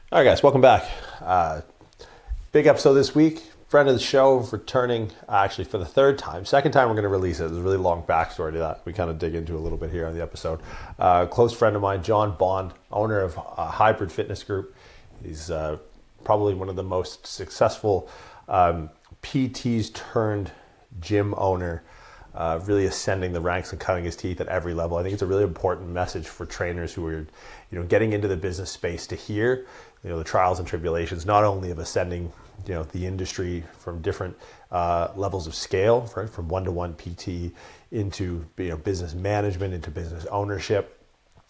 All right, guys, welcome back. Big episode this week. Friend of the show returning actually for the third time. Second time we're going to release it. There's a really long backstory to that. We kind of dig into a little bit here on the episode. Close friend of mine, Jon Bond, owner of Hybrid Fitness Group. He's probably one of the most successful PTs turned gym owner, really ascending the ranks and cutting his teeth at every level. I think it's a really important message for trainers who are, getting into the business space to hear, the trials and tribulations, not only of ascending, the industry from different levels of scale, right, from one-to-one PT into, business management, into business ownership,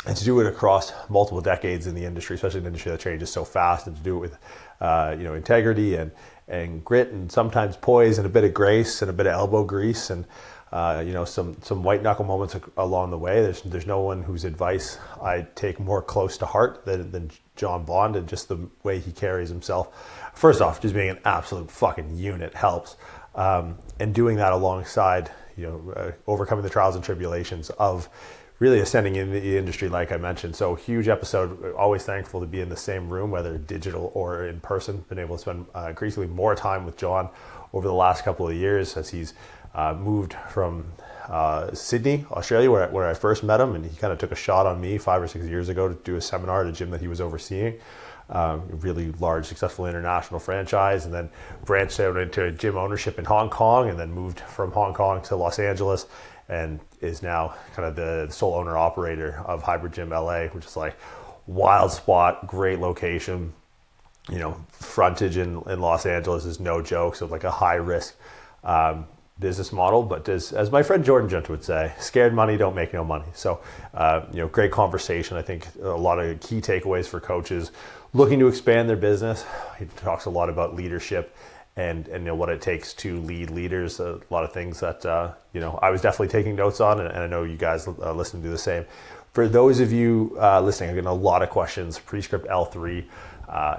and to do it across multiple decades in the industry, especially an industry that changes so fast, and to do it with, integrity and grit, and sometimes poise, and a bit of grace, and a bit of elbow grease, and some white knuckle moments along the way. There's no one whose advice I take more close to heart than Jon Bond, and just the way he carries himself. First off, just being an absolute fucking unit helps, and doing that alongside overcoming the trials and tribulations of really ascending in the industry, like I mentioned. So huge episode. Always thankful to be in the same room, whether digital or in person. Been able to spend increasingly more time with Jon over the last couple of years as he's moved from Sydney, Australia, where I first met him, and he kind of took a shot on me 5 or 6 years ago to do a seminar at a gym that he was overseeing. Really large, successful international franchise, and then branched out into gym ownership in Hong Kong, and then moved from Hong Kong to Los Angeles, and is now kind of the sole owner operator of Hybrid Gym LA, which is like wild spot, great location. Frontage in Los Angeles is no joke, so like a high risk business model, but as my friend Jordan Gent would say, scared money don't make no money. So, great conversation. I think a lot of key takeaways for coaches looking to expand their business. He talks a lot about leadership and what it takes to lead leaders. A lot of things that, I was definitely taking notes on, and I know you guys listen to do the same. For those of you listening, I'm getting a lot of questions. Prescript L3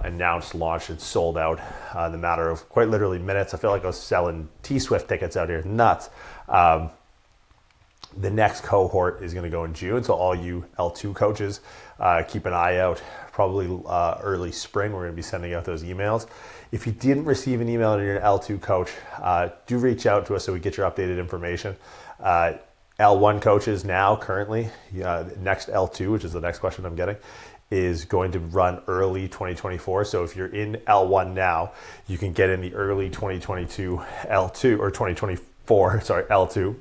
announced, launched, and sold out in the matter of quite literally minutes. I feel like I was selling T-Swift tickets out here. Nuts. The next cohort is going to go in June. So all you L2 coaches, keep an eye out. Probably early spring, we're going to be sending out those emails. If you didn't receive an email and you're an L2 coach, do reach out to us so we get your updated information. L1 coaches now, currently, next L2, which is the next question I'm getting, is going to run early 2024. So if you're in L1 now, you can get in the early 2022 L2 or 2024, L2,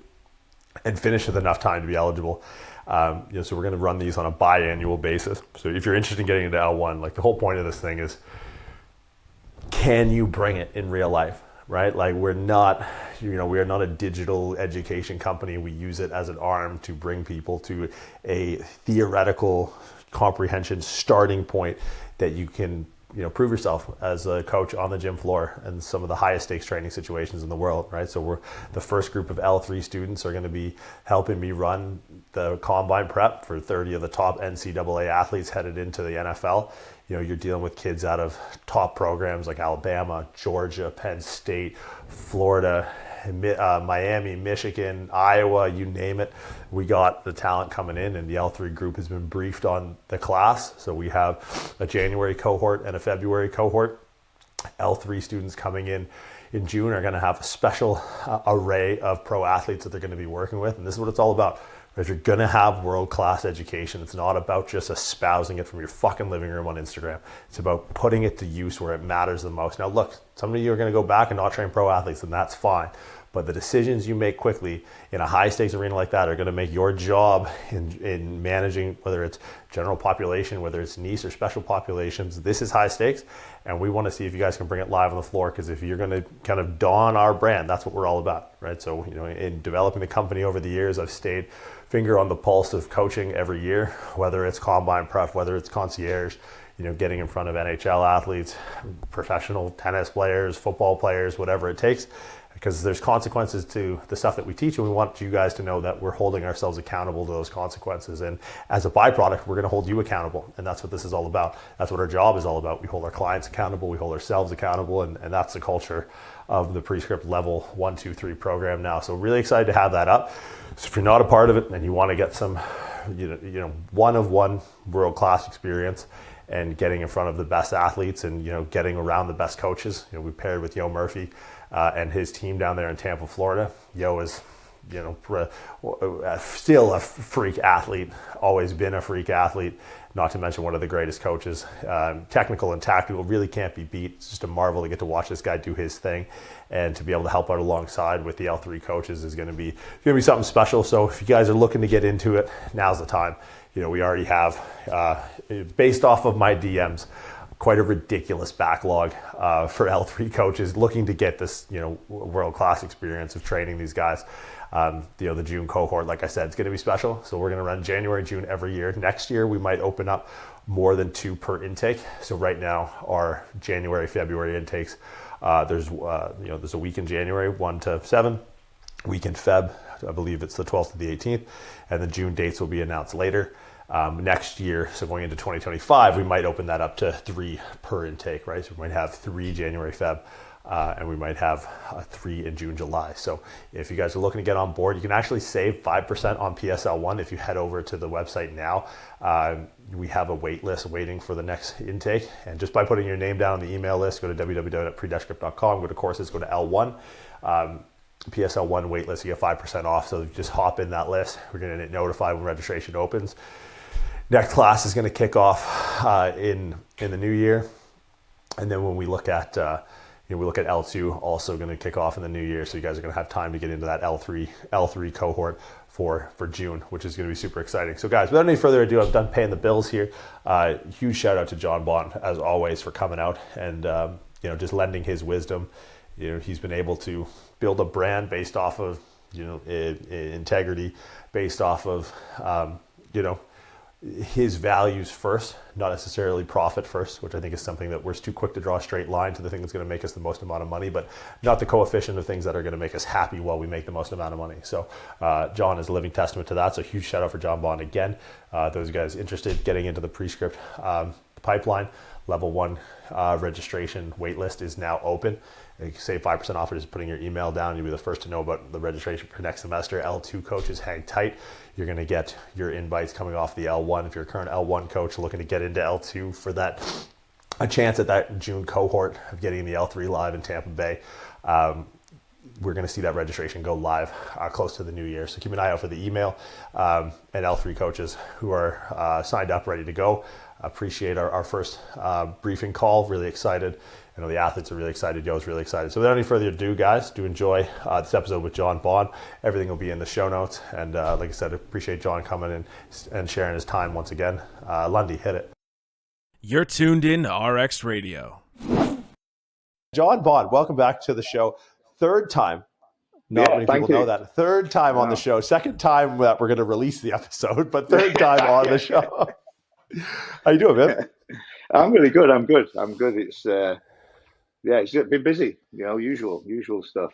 and finish with enough time to be eligible. So we're going to run these on a biannual basis. So if you're interested in getting into L1, like the whole point of this thing is, can you bring it in real life, right? Like we are not a digital education company. We use it as an arm to bring people to a theoretical comprehension starting point that you can prove yourself as a coach on the gym floor and some of the highest stakes training situations in the world, right? So we're the first group of L3 students are going to be helping me run the combine prep for 30 of the top NCAA athletes headed into the NFL. You're dealing with kids out of top programs like Alabama, Georgia, Penn State, Florida, Miami, Michigan, Iowa, you name it. We got the talent coming in, and the L3 group has been briefed on the class. So we have a January cohort and a February cohort. L3 students coming in June are going to have a special array of pro athletes that they're going to be working with. And this is what it's all about. If you're going to have world-class education, it's not about just espousing it from your fucking living room on Instagram. It's about putting it to use where it matters the most. Now, look, some of you are going to go back and not train pro athletes, and that's fine. But the decisions you make quickly in a high-stakes arena like that are going to make your job in managing, whether it's general population, whether it's niche or special populations. This is high stakes, and we want to see if you guys can bring it live on the floor, because if you're going to kind of don our brand, that's what we're all about, right? So, in developing the company over the years, I've stayed finger on the pulse of coaching every year, whether it's combine prep, whether it's concierge, getting in front of NHL athletes, professional tennis players, football players, whatever it takes, because there's consequences to the stuff that we teach, and we want you guys to know that we're holding ourselves accountable to those consequences. And as a byproduct, we're going to hold you accountable, and that's what this is all about. That's what our job is all about. We hold our clients accountable, we hold ourselves accountable, and that's the culture of the Prescript Level 1, 2, 3 program now. So really excited to have that up. So if you're not a part of it and you want to get some, one-of-one world-class experience and getting in front of the best athletes and, getting around the best coaches. We paired with Yo Murphy and his team down there in Tampa, Florida. Yo is, still a freak athlete, always been a freak athlete, not to mention one of the greatest coaches. Technical and tactical, really can't be beat. It's just a marvel to get to watch this guy do his thing, and to be able to help out alongside with the L3 coaches is going to be something special. So if you guys are looking to get into it, now's the time. We already have, based off of my DMs, quite a ridiculous backlog for L3 coaches looking to get this, world-class experience of training these guys. The June cohort, like I said, it's going to be special. So we're going to run January, June every year. Next year, we might open up more than 2 per intake. So right now, our January, February intakes, there's a week in January, 1 to 7, week in Feb, I believe it's the 12th to the 18th, and the June dates will be announced later. Next year, so going into 2025, we might open that up to 3 per intake, right? So we might have 3 January, Feb, and we might have 3 in June, July. So if you guys are looking to get on board, you can actually save 5% on PSL1 if you head over to the website now. We have a wait list waiting for the next intake, and just by putting your name down on the email list, go to www.predescript.com, go to courses, go to L1. PSL1 wait list, you get 5% off. So just hop in that list. We're going to notify when registration opens. Next class is going to kick off in the new year, and then when we look at L2, also going to kick off in the new year. So you guys are going to have time to get into that L3 cohort for June, which is going to be super exciting. So guys, without any further ado, I'm done paying the bills here. Huge shout out to Jon Bond as always for coming out and just lending his wisdom. He's been able to build a brand based off of integrity, based off of his values first, not necessarily profit first, which I think is something that we're too quick to draw a straight line to the thing that's going to make us the most amount of money, but not the coefficient of things that are going to make us happy while we make the most amount of money. So Jon is a living testament to that. So huge shout out for Jon Bond again. Those guys interested getting into the prescript pipeline, level 1 registration waitlist is now open. You can save 5% off it just putting your email down. You'll be the first to know about the registration for next semester. L2 coaches, hang tight. You're going to get your invites coming off the L1. If you're a current L1 coach looking to get into L2 for that, a chance at that June cohort of getting the L3 live in Tampa Bay, we're going to see that registration go live close to the new year. So keep an eye out for the email, and L3 coaches who are signed up, ready to go. Appreciate our first briefing call. Really excited. I know the athletes are really excited. Joe's really excited. So without any further ado, guys, do enjoy this episode with Jon Bond. Everything will be in the show notes. And like I said, appreciate Jon coming in and sharing his time once again. Lundy, hit it. You're tuned in to RX'D Radio. Jon Bond, welcome back to the show. Third time. Not many people know that. Third time on the show. Second time that we're going to release the episode, but third time on the show. How you doing, man? I'm really good. I'm good. It's it's been busy. Usual stuff.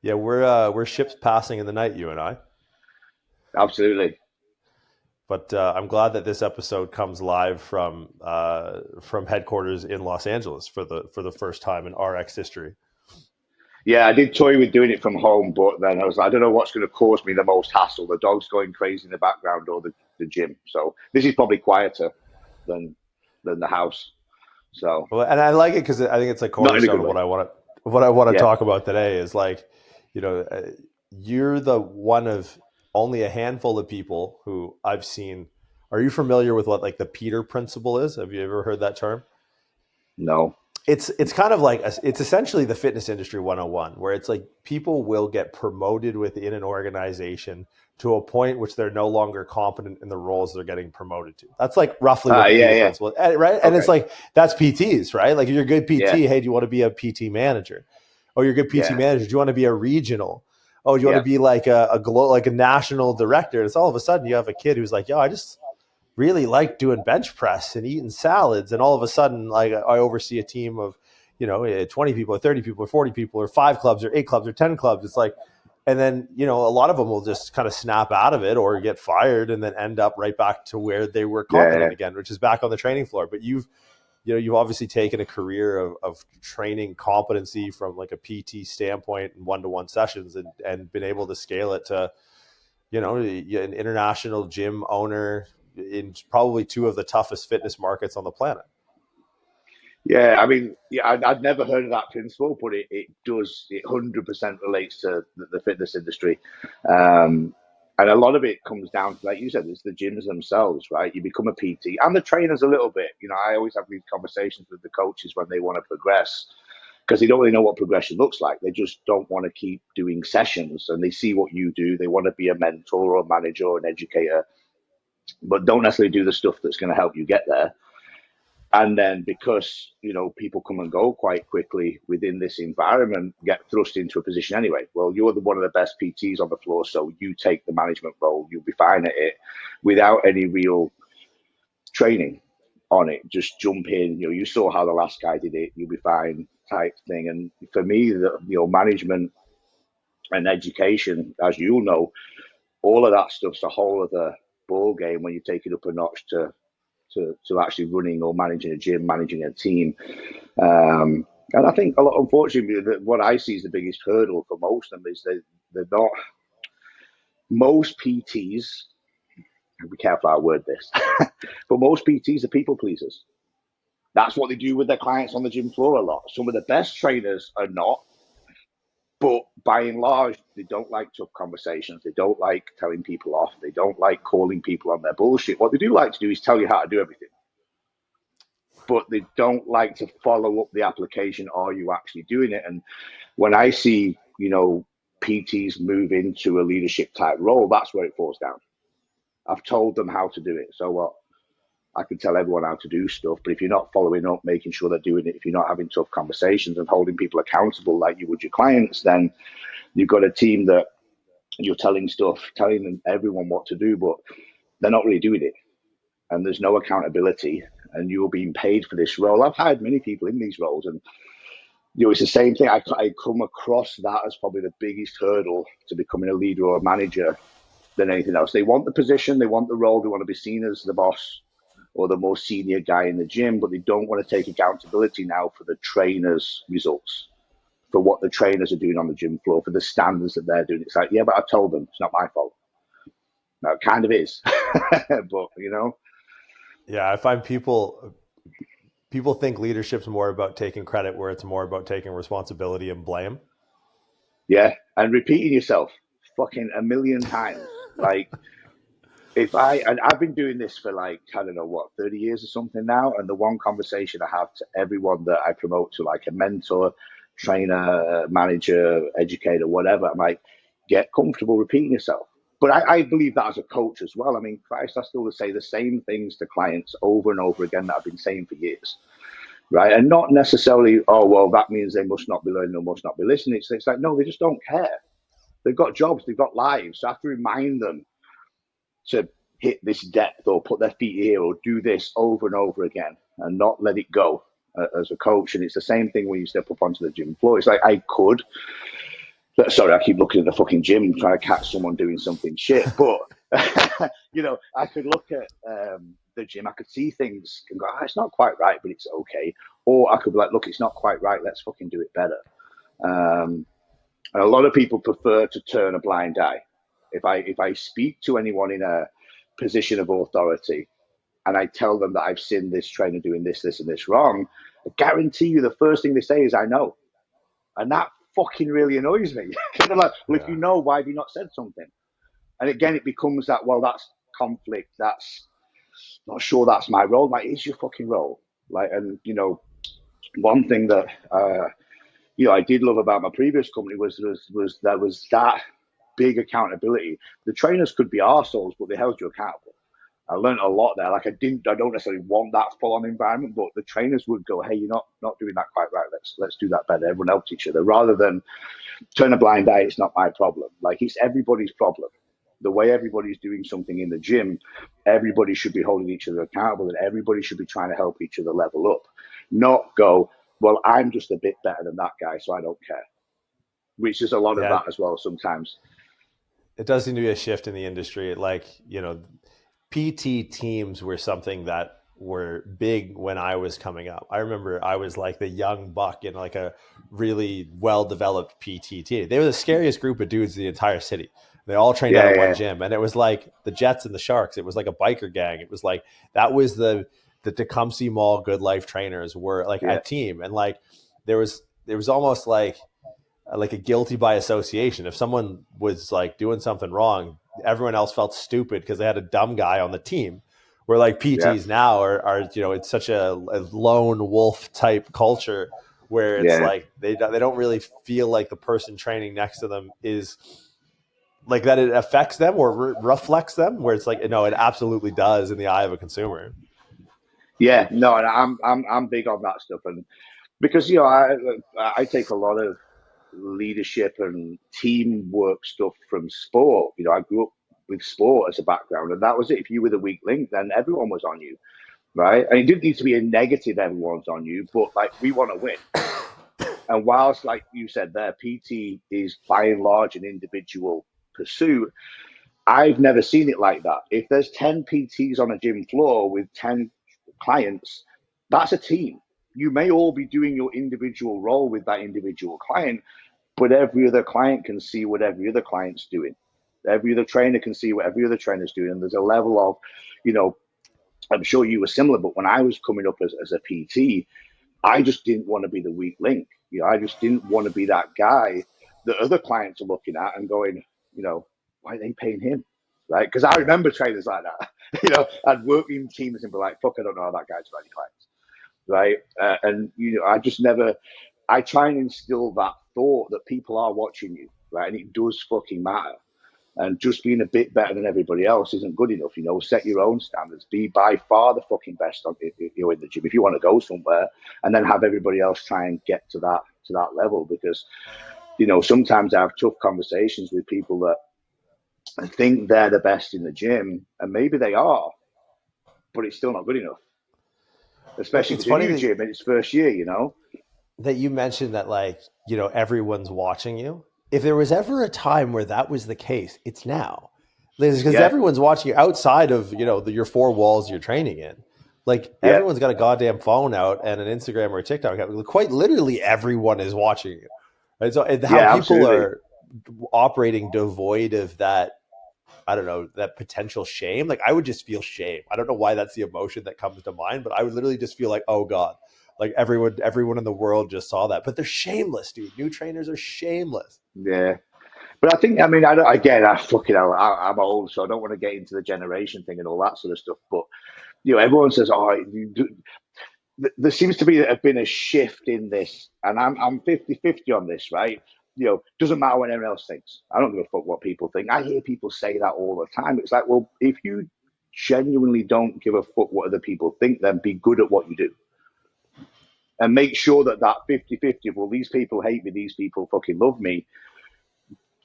Yeah, we're ships passing in the night, you and I. Absolutely. But I'm glad that this episode comes live from headquarters in Los Angeles for the first time in RX history. Yeah, I did toy with doing it from home, but then I was like, I don't know what's going to cause me the most hassle, the dog's going crazy in the background or the gym. So this is probably quieter than the house. So well, and I like it because I think it's a cornerstone of what I want to talk about today is like, you're the one of only a handful of people who I've seen. Are you familiar with what like the Peter principle is? Have you ever heard that term? No. It's kind of like it's essentially the fitness industry 101, where it's like people will get promoted within an organization to a point which they're no longer competent in the roles they're getting promoted to. That's like roughly what the PT principle is, right? And it's like that's PTs, right? Like if you're a good PT, hey, do you want to be a PT manager? Oh, you're a good PT manager. Do you want to be a regional? Oh, do you want to be like a national director? And it's all of a sudden you have a kid who's like, yo, I just really like doing bench press and eating salads, and all of a sudden, like I oversee a team of, 20 people or 30 people or 40 people or 5 clubs or 8 clubs or 10 clubs. It's like, and then, a lot of them will just kind of snap out of it or get fired and then end up right back to where they were competent again, which is back on the training floor. But you've obviously taken a career of training competency from like a PT standpoint and one-to-one sessions and been able to scale it to, an international gym owner, in probably two of the toughest fitness markets on the planet. Yeah, I mean, I'd never heard of that principle, but it 100% relates to the fitness industry. And a lot of it comes down to, like you said, it's the gyms themselves, right? You become a PT and the trainers a little bit. I always have these conversations with the coaches when they want to progress because they don't really know what progression looks like. They just don't want to keep doing sessions and they see what you do. They want to be a mentor or a manager or an educator, but don't necessarily do the stuff that's going to help you get there. And then because, people come and go quite quickly within this environment, get thrust into a position anyway. Well, you're one of the best PTs on the floor, so you take the management role. You'll be fine at it without any real training on it. Just jump in. You saw how the last guy did it. You'll be fine type thing. And for me, management and education, as you'll know, all of that stuff's a whole other ball game when you take it up a notch to actually running or managing a gym, managing a team. And I think unfortunately, what I see is the biggest hurdle for most of them is they're not, most PTs, be careful how I word this, but most PTs are people pleasers. That's what they do with their clients on the gym floor a lot. Some of the best trainers are not, but by and large, they don't like tough conversations. They don't like telling people off. They don't like calling people on their bullshit. What they do like to do is tell you how to do everything. But they don't like to follow up the application. Are you actually doing it? And when I see, PTs move into a leadership type role, that's where it falls down. I've told them how to do it. So what? I can tell everyone how to do stuff, but if you're not following up, making sure they're doing it, if you're not having tough conversations and holding people accountable like you would your clients, then you've got a team that you're telling them everyone what to do, but they're not really doing it. And there's no accountability and you're being paid for this role. I've hired many people in these roles and it's the same thing. I come across that as probably the biggest hurdle to becoming a leader or a manager than anything else. They want the position, they want the role, they want to be seen as the boss or the more senior guy in the gym, but they don't want to take accountability now for the trainers' results, for what the trainers are doing on the gym floor, for the standards that they're doing. It's like, yeah, but I told them, it's not my fault. No, it kind of is, but Yeah, I find people think leadership's more about taking credit where it's more about taking responsibility and blame. Yeah, and repeating yourself fucking a million times. Like, I've been doing this for 30 years or something now. And the one conversation I have to everyone that I promote to, like a mentor, trainer, manager, educator, whatever, I'm like, get comfortable repeating yourself. But I believe that as a coach as well. I mean, Christ, I still say the same things to clients over and over again that I've been saying for years. Right. And not necessarily, oh, well, that means they must not be learning or must not be listening. It's like, no, they just don't care. They've got jobs, they've got lives. So I have to remind them to hit this depth or put their feet here or do this over and over again and not let it go as a coach. And it's the same thing when you step up onto the gym floor. It's like I keep looking at the fucking gym trying to catch someone doing something shit. But, I could look at the gym. I could see things and go, it's not quite right, but it's okay. Or I could be like, look, it's not quite right. Let's fucking do it better. And a lot of people prefer to turn a blind eye. If I speak to anyone in a position of authority and I tell them that I've seen this trainer doing this, and this wrong, I guarantee you the first thing they say is, I know. And that fucking really annoys me. They're like, well, if you know, why have you not said something? And again, it becomes that, well, that's conflict. That's not sure that's my role. Like, it's your fucking role. Like, and, one thing that, I did love about my previous company was that big accountability. The trainers could be arseholes, but they held you accountable. I learned a lot there. Like I don't necessarily want that full-on environment, but the trainers would go, hey, you're not doing that quite right. Let's do that better. Everyone helps each other rather than turn a blind eye. It's not my problem. Like, it's everybody's problem. The way everybody's doing something in the gym, everybody should be holding each other accountable and everybody should be trying to help each other level up. Not go, well, I'm just a bit better than that guy, so I don't care. Which is a lot of that as well sometimes. It does seem to be a shift in the industry. Like, PT teams were something that were big when I was coming up. I remember I was like the young buck in like a really well-developed PT team. They were the scariest group of dudes in the entire city. They all trained out of one gym, and it was like the Jets and the Sharks. It was like a biker gang. It was like that was the Tecumseh Mall Good Life trainers were like a team, and like there was almost like a guilty by association. If someone was like doing something wrong, everyone else felt stupid because they had a dumb guy on the team. Where like PTs now are it's such a lone wolf type culture where it's like they don't really feel like the person training next to them is like that it affects them or reflects them, where it's like, no, it absolutely does in the eye of a consumer. Yeah, no, and I'm big on that stuff, and because I take a lot of leadership and teamwork stuff from sport. I grew up with sport as a background, and that was it. If you were the weak link, then everyone was on you, right? And it didn't need to be a negative. Everyone's on you, but like we want to win. And whilst, like you said there, PT is by and large an individual pursuit, I've never seen it like that. If there's 10 PTs on a gym floor with 10 clients, that's a team. You may all be doing your individual role with that individual client, but every other client can see what every other client's doing. Every other trainer can see what every other trainer's doing. And there's a level of, I'm sure you were similar, but when I was coming up as a PT, I just didn't want to be the weak link. I just didn't want to be that guy that other clients are looking at and going, why are they paying him? Right? Because I remember trainers like that. I'd work in teams and be like, fuck, I don't know how that guy's got any clients. Right? And I just never, I try and instill that thought that people are watching you, right? And it does fucking matter. And just being a bit better than everybody else isn't good enough. Set your own standards. Be by far the fucking best if you're in the gym. If you want to go somewhere, and then have everybody else try and get to that level. Because sometimes I have tough conversations with people that think they're the best in the gym, and maybe they are, but it's still not good enough. Especially if it's a new gym in its first year. That you mentioned that everyone's watching you. If there was ever a time where that was the case, it's now. Because everyone's watching you outside of, your four walls you're training in. Everyone's got a goddamn phone out and an Instagram or a TikTok account. Quite literally everyone is watching you. Right? So how people absolutely are operating devoid of that, I don't know, that potential shame. I would just feel shame. I don't know why that's the emotion that comes to mind, but I would literally just feel like, oh God, everyone in the world just saw that. But they're shameless, dude. New trainers are shameless. Yeah. But I think, I'm old, so I don't want to get into the generation thing and all that sort of stuff. But, everyone says, there seems to have been a shift in this. And I'm 50-50 on this, right? Doesn't matter what anyone else thinks. I don't give a fuck what people think. I hear people say that all the time. It's like, well, if you genuinely don't give a fuck what other people think, then be good at what you do. And make sure that 50-50, well, these people hate me, these people fucking love me.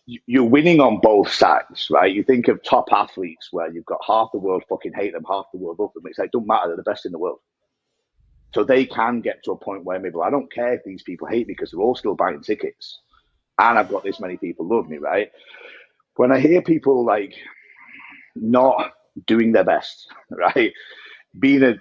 You're winning on both sides, right? You think of top athletes where you've got half the world fucking hate them, half the world love them. It's like, it don't matter, they're the best in the world. So they can get to a point where maybe, I don't care if these people hate me because they're all still buying tickets. And I've got this many people love me, right? When I hear people not doing their best, right? Being a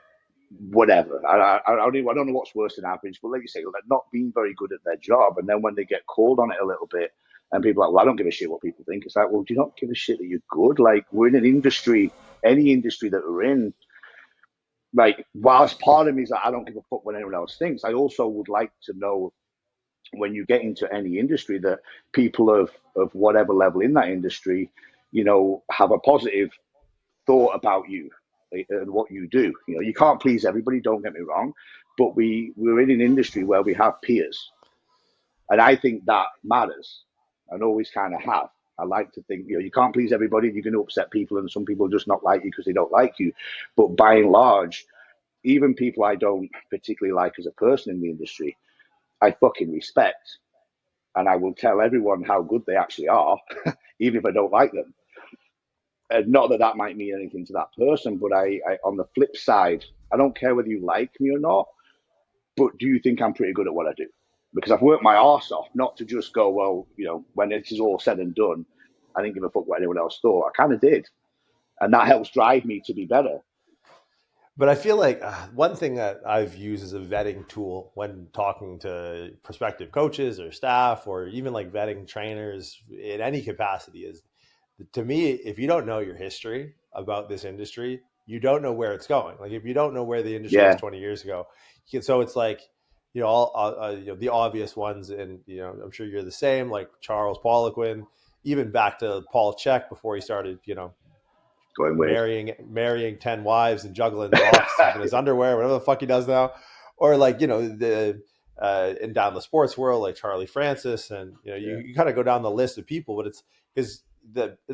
whatever. I don't know what's worse than average, but like you say, they're not being very good at their job. And then when they get called on it a little bit, and people are like, well, I don't give a shit what people think. It's like, well, do you not give a shit that you're good? We're in an industry, any industry that we're in, whilst part of me is I don't give a fuck what anyone else thinks, I also would like to know when you get into any industry that people of whatever level in that industry, have a positive thought about you and what you do. You can't please everybody, don't get me wrong, but we're in an industry where we have peers. And I think that matters, and always kind of have. I like to think, you can't please everybody. You're going to upset people, and some people just not like you because they don't like you. But by and large, even people I don't particularly like as a person in the industry, I fucking respect. And I will tell everyone how good they actually are, even if I don't like them. Not that might mean anything to that person, but I on the flip side, I don't care whether you like me or not, but do you think I'm pretty good at what I do? Because I've worked my arse off, not to just go, well, when it is all said and done, I didn't give a fuck what anyone else thought. I kind of did. And that helps drive me to be better. But I feel like one thing that I've used as a vetting tool when talking to prospective coaches or staff, or even vetting trainers in any capacity, is To me, if you don't know your history about this industry, you don't know where it's going. Like if you don't know where the industry was Yeah, 20 years ago, so it's like, all the obvious ones, and I'm sure you're the same, like Charles Poliquin, even back to Paul Check before he started, going weird. marrying 10 wives and juggling rocks in his underwear, whatever the fuck he does now, or like the in down the sports world, like Charlie Francis, and you kind of go down the list of people, but it's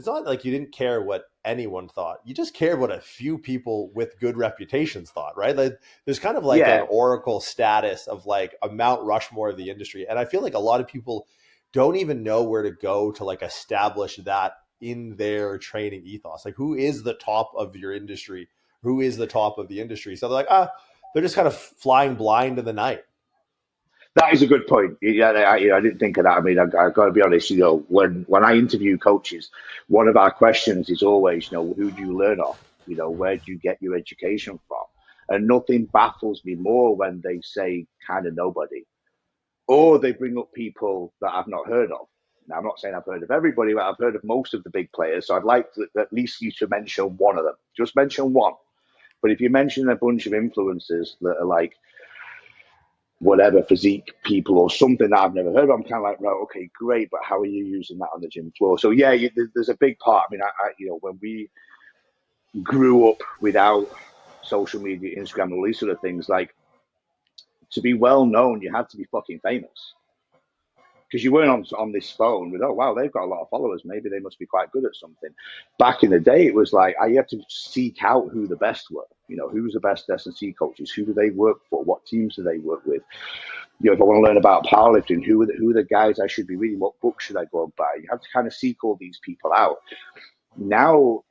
not like you didn't care what anyone thought. You just cared what a few people with good reputations thought, right? Like there's kind of like an Yeah, oracle status of like a Mount Rushmore of the industry, and I feel like a lot of people don't even know where to go to like establish that in their training ethos. Like who is the top of your industry? Who is the top of the industry? So they're like, they're just kind of flying blind in the night. that is a good point. Yeah, I didn't think of that. I mean, I've got to be honest. When I interview coaches, one of our questions is always, who do you learn off? Where do you get your education from? And nothing baffles me more when they say kind of nobody, or they bring up people that I've not heard of. Now, I'm not saying I've heard of everybody, but I've heard of most of the big players. So I'd like at least you to mention one of them. Just mention one. But if you mention a bunch of influencers that are like whatever physique people or something that I've never heard of, I'm kind of like, right, okay, great, but how are you using that on the gym floor? So yeah, there's a big part. I mean, when we grew up without social media, Instagram, all these sort of things, like to be well known, you had to be fucking famous. Because you weren't on this phone with, oh wow, they've got a lot of followers, maybe they must be quite good at something. Back in the day, it was like I had to seek out who the best were. Who's the best S&C coaches? Who do they work for? What teams do they work with? If I want to learn about powerlifting, who are the guys I should be reading? What books should I go and buy? You have to kind of seek all these people out. Now,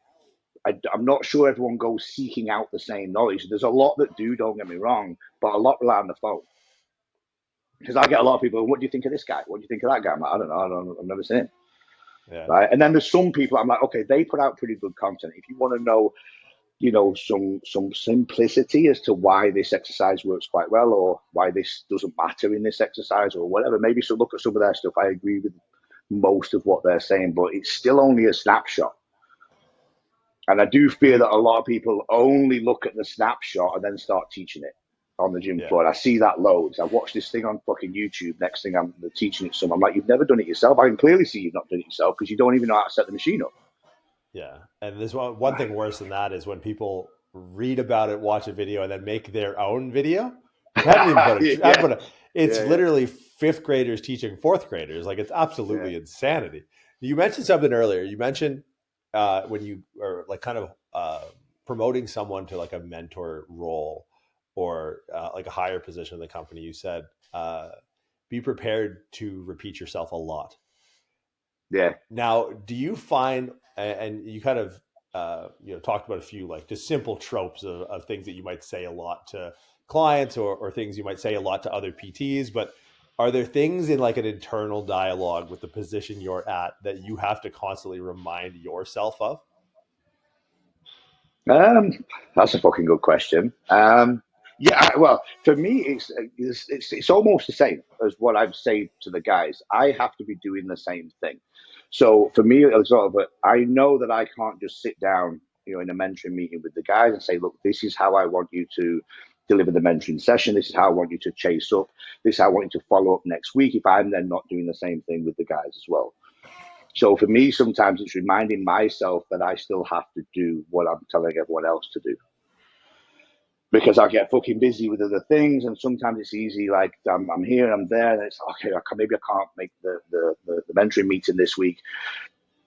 I'm not sure everyone goes seeking out the same knowledge. There's a lot that do, don't get me wrong, but a lot rely on the phone. Because I get a lot of people, what do you think of this guy? What do you think of that guy? I'm like, I don't know. I've never seen him. Yeah. Right. And then there's some people I'm like, okay, they put out pretty good content. If you want to know, some simplicity as to why this exercise works quite well or why this doesn't matter in this exercise or whatever, maybe so look at some of their stuff. I agree with most of what they're saying, but it's still only a snapshot. And I do fear that a lot of people only look at the snapshot and then start teaching it on the gym floor. And I see that loads. I watch this thing on fucking YouTube. Next thing I'm teaching it to someone. I'm like, you've never done it yourself. I can clearly see you've not done it yourself because you don't even know how to set the machine up. Yeah. And there's one thing worse than that is when people read about it, watch a video, and then make their own video. It's literally fifth graders teaching fourth graders. Like it's absolutely insanity. You mentioned something earlier. You mentioned when you are like kind of promoting someone to like a mentor role or like a higher position in the company, you said, be prepared to repeat yourself a lot. Yeah. Now, do you find, and you kind of, talked about a few like just simple tropes of things that you might say a lot to clients or things you might say a lot to other PTs, but are there things in like an internal dialogue with the position you're at that you have to constantly remind yourself of? That's a fucking good question. Well, for me, it's almost the same as what I've said to the guys. I have to be doing the same thing. So for me, I know that I can't just sit down, in a mentoring meeting with the guys and say, look, this is how I want you to deliver the mentoring session. This is how I want you to chase up. This is how I want you to follow up next week. If I'm then not doing the same thing with the guys as well. So for me, sometimes it's reminding myself that I still have to do what I'm telling everyone else to do. Because I get fucking busy with other things, and sometimes it's easy. Like I'm here and I'm there, and it's okay. Maybe I can't make the mentoring meeting this week.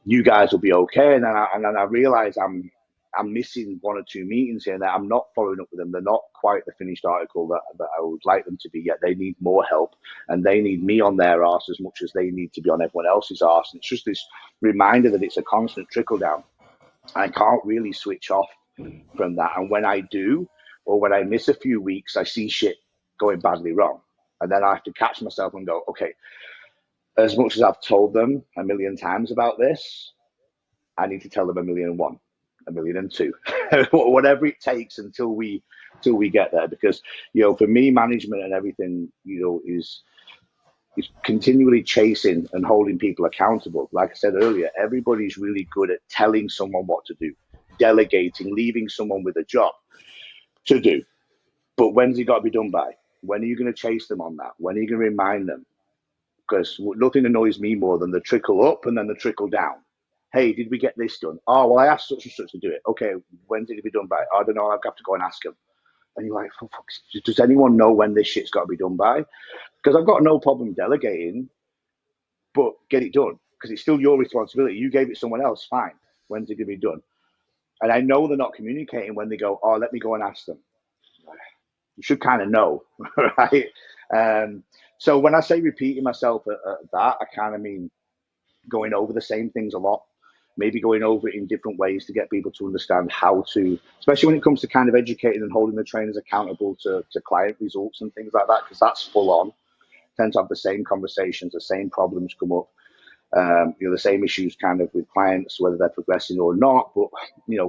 You guys will be okay, and then I realize I'm missing one or two meetings here, and I'm not following up with them. They're not quite the finished article that I would like them to be yet. They need more help, and they need me on their arse as much as they need to be on everyone else's arse. And it's just this reminder that it's a constant trickle down. I can't really switch off from that, and when I do, or when I miss a few weeks, I see shit going badly wrong, and then I have to catch myself and go, okay, as much as I've told them a million times about this, I need to tell them 1,000,001, 1,000,002, whatever it takes until we get there. Because for me, management and everything, is is continually chasing and holding people accountable. Like I said earlier, everybody's really good at telling someone what to do, delegating, leaving someone with a job to do. But when's it got to be done by? When are you going to chase them on that? When are you going to remind them? Because nothing annoys me more than the trickle up and then the trickle down. Hey, did we get this done? Oh, well, I asked such and such to do it. Okay, when's it going to be done by? I don't know. I've got to go and ask them. And you're like, for fuck's sake, does anyone know when this shit's got to be done by? Because I've got no problem delegating, but get it done. Because it's still your responsibility. You gave it to someone else, fine. When's it going to be done? And I know they're not communicating when they go, oh, let me go and ask them. You should kind of know, right? So when I say repeating myself at that, I kind of mean going over the same things a lot, maybe going over it in different ways to get people to understand how to, especially when it comes to kind of educating and holding the trainers accountable to client results and things like that, because that's full on. Tend to have the same conversations, the same problems come up, the same issues kind of with clients, whether they're progressing or not. But,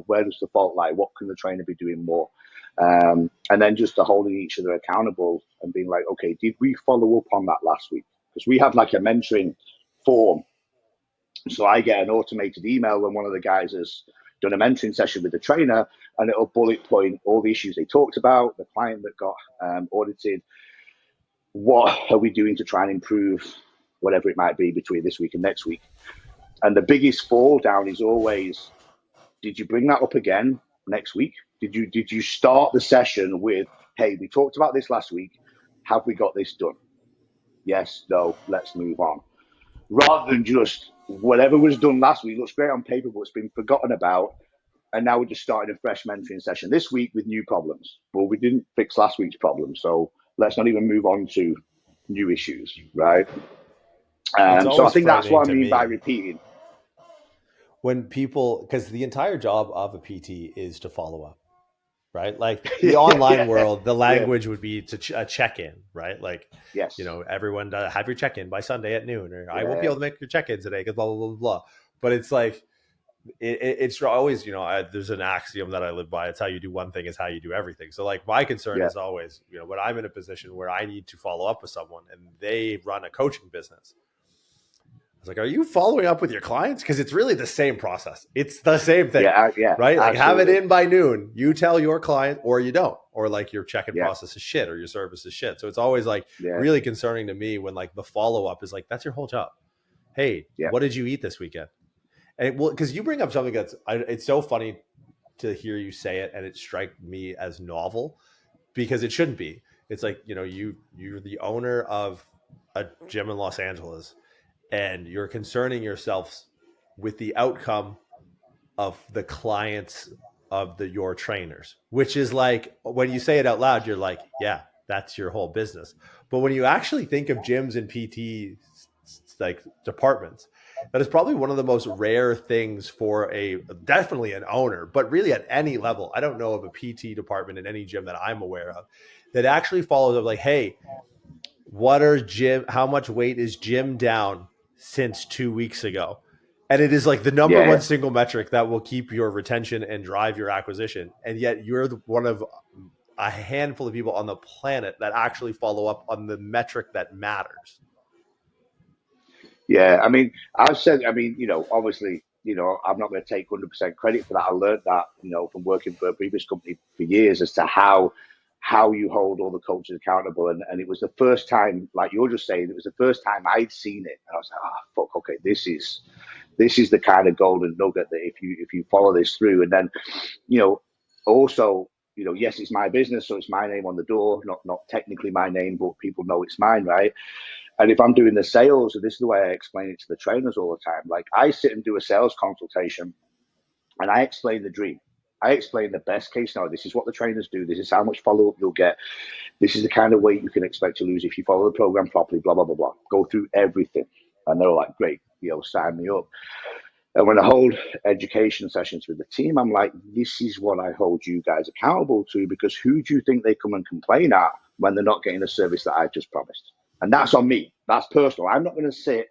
where does the fault lie? What can the trainer be doing more? And then just to holding each other accountable and being like, okay, did we follow up on that last week? Because we have like a mentoring form. So I get an automated email when one of the guys has done a mentoring session with the trainer, and it'll bullet point all the issues they talked about, the client that got audited, what are we doing to try and improve whatever it might be between this week and next week. And the biggest fall down is always, did you bring that up again next week? Did you start the session with, hey, we talked about this last week. Have we got this done? Yes, no, let's move on. Rather than just whatever was done last week looks great on paper, but it's been forgotten about. And now we're just starting a fresh mentoring session this week with new problems. Well, we didn't fix last week's problem, so let's not even move on to new issues, right? So I think that's what I mean by repeating. When people, because the entire job of a PT is to follow up, right? Like the online world, the language would be to a check-in, right? Like, yes, everyone have your check-in by Sunday at noon, or I won't be able to make your check-in today because blah, blah, blah, blah. But it's like, it's always, there's an axiom that I live by. It's how you do one thing is how you do everything. So like my concern is always, when I'm in a position where I need to follow up with someone and they run a coaching business, I was like, are you following up with your clients? Because it's really the same process. It's the same thing, right? Like absolutely. Have it in by noon. You tell your client or you don't, or like your check-in process is shit or your service is shit. So it's always like really concerning to me when like the follow-up is like, that's your whole job. Hey, what did you eat this weekend? And because you bring up something it's so funny to hear you say it, and it strikes me as novel because it shouldn't be. It's like, you're the owner of a gym in Los Angeles, and you're concerning yourselves with the outcome of the clients of your trainers, which is like, when you say it out loud, you're like, yeah, that's your whole business. But when you actually think of gyms and PT like departments, that is probably one of the most rare things for definitely an owner, but really at any level. I don't know of a PT department in any gym that I'm aware of that actually follows up like, hey, how much weight is Jim down since 2 weeks ago? And it is like the number one single metric that will keep your retention and drive your acquisition. And yet you're one of a handful of people on the planet that actually follow up on the metric that matters. Yeah, I mean, obviously, I'm not going to take 100% credit for that. I learned that, from working for a previous company for years as to how you hold all the coaches accountable. And it was the first time, like you're just saying, it was the first time I'd seen it. And I was like, fuck, okay, this is the kind of golden nugget that if you follow this through, and then, also, yes, it's my business, so it's my name on the door, not technically my name, but people know it's mine, right? And if I'm doing the sales, and this is the way I explain it to the trainers all the time, like I sit and do a sales consultation and I explain the dream. I explain the best case scenario. This is what the trainers do. This is how much follow-up you'll get. This is the kind of weight you can expect to lose if you follow the program properly, blah, blah, blah, blah. Go through everything. And they're all like, great, sign me up. And when I hold education sessions with the team, I'm like, this is what I hold you guys accountable to, because who do you think they come and complain at when they're not getting the service that I've just promised? And that's on me. That's personal. I'm not going to sit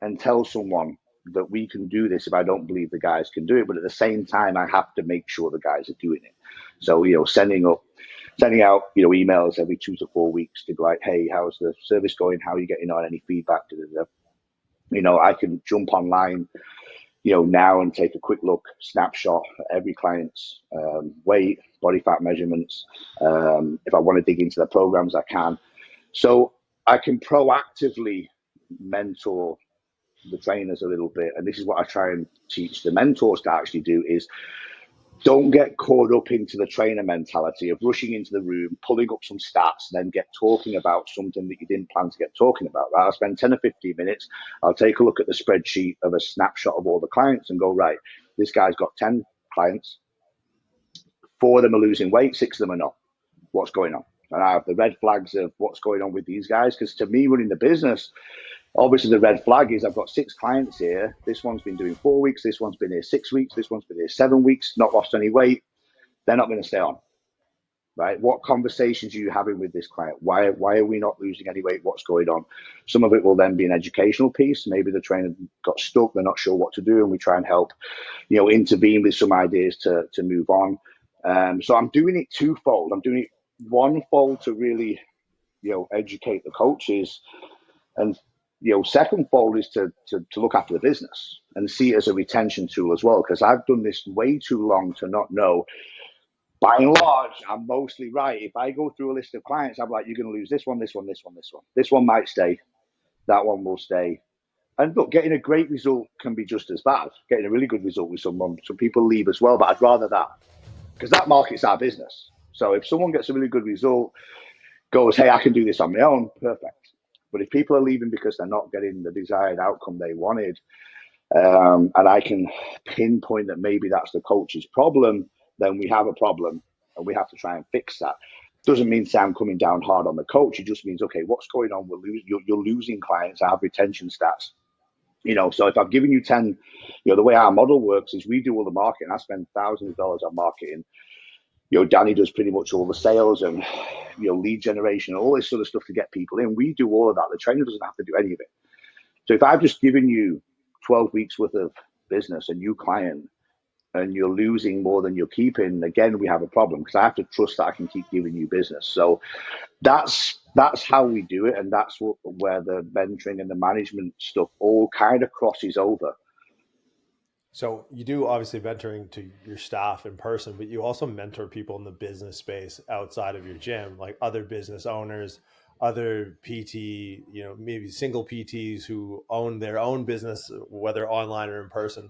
and tell someone that we can do this if I don't believe the guys can do it. But at the same time, I have to make sure the guys are doing it. So, sending up sending out, emails every 2 to 4 weeks to be like, hey, how's the service going? How are you getting on? Any feedback? I can jump online, now and take a quick look, snapshot at every client's weight, body fat measurements. If I want to dig into their programs, I can. So I can proactively mentor the trainers a little bit. And this is what I try and teach the mentors to actually do is don't get caught up into the trainer mentality of rushing into the room, pulling up some stats, and then get talking about something that you didn't plan to get talking about. Right? I'll spend 10 or 15 minutes. I'll take a look at the spreadsheet of a snapshot of all the clients and go, right, this guy's got 10 clients. 4 of them are losing weight, 6 of them are not. What's going on? And I have the red flags of what's going on with these guys. Because to me, running the business, obviously the red flag is I've got 6 clients here. This one's been doing 4 weeks. This one's been here 6 weeks. This one's been here 7 weeks, not lost any weight. They're not going to stay on, right? What conversations are you having with this client? Why are we not losing any weight? What's going on? Some of it will then be an educational piece. Maybe the trainer got stuck. They're not sure what to do. And we try and help, intervene with some ideas to move on. So I'm doing it twofold. I'm doing it one-fold to really, educate the coaches, and second fold is to look after the business and see it as a retention tool as well. Because I've done this way too long to not know. By and large, I'm mostly right. If I go through a list of clients, I'm like, you're going to lose this one, this one, this one, this one. This one might stay. That one will stay. And look, getting a great result can be just as bad. Getting a really good result with someone, some people leave as well, but I'd rather that. Because that market's our business. So if someone gets a really good result, goes, hey, I can do this on my own, perfect. But if people are leaving because they're not getting the desired outcome they wanted, and I can pinpoint that maybe that's the coach's problem, then we have a problem and we have to try and fix that. Doesn't mean I'm coming down hard on the coach. It just means, okay, what's going on? You're losing clients. I have retention stats. So if I've given you 10, the way our model works is we do all the marketing. I spend thousands of dollars on marketing. Danny does pretty much all the sales and, lead generation, all this sort of stuff to get people in. We do all of that. The trainer doesn't have to do any of it. So if I've just given you 12 weeks worth of business, a new client, and you're losing more than you're keeping, again, we have a problem because I have to trust that I can keep giving you business. So that's how we do it. And that's where the mentoring and the management stuff all kind of crosses over. So you do obviously mentoring to your staff in person, but you also mentor people in the business space outside of your gym, like other business owners, other PT, maybe single PTs who own their own business, whether online or in person.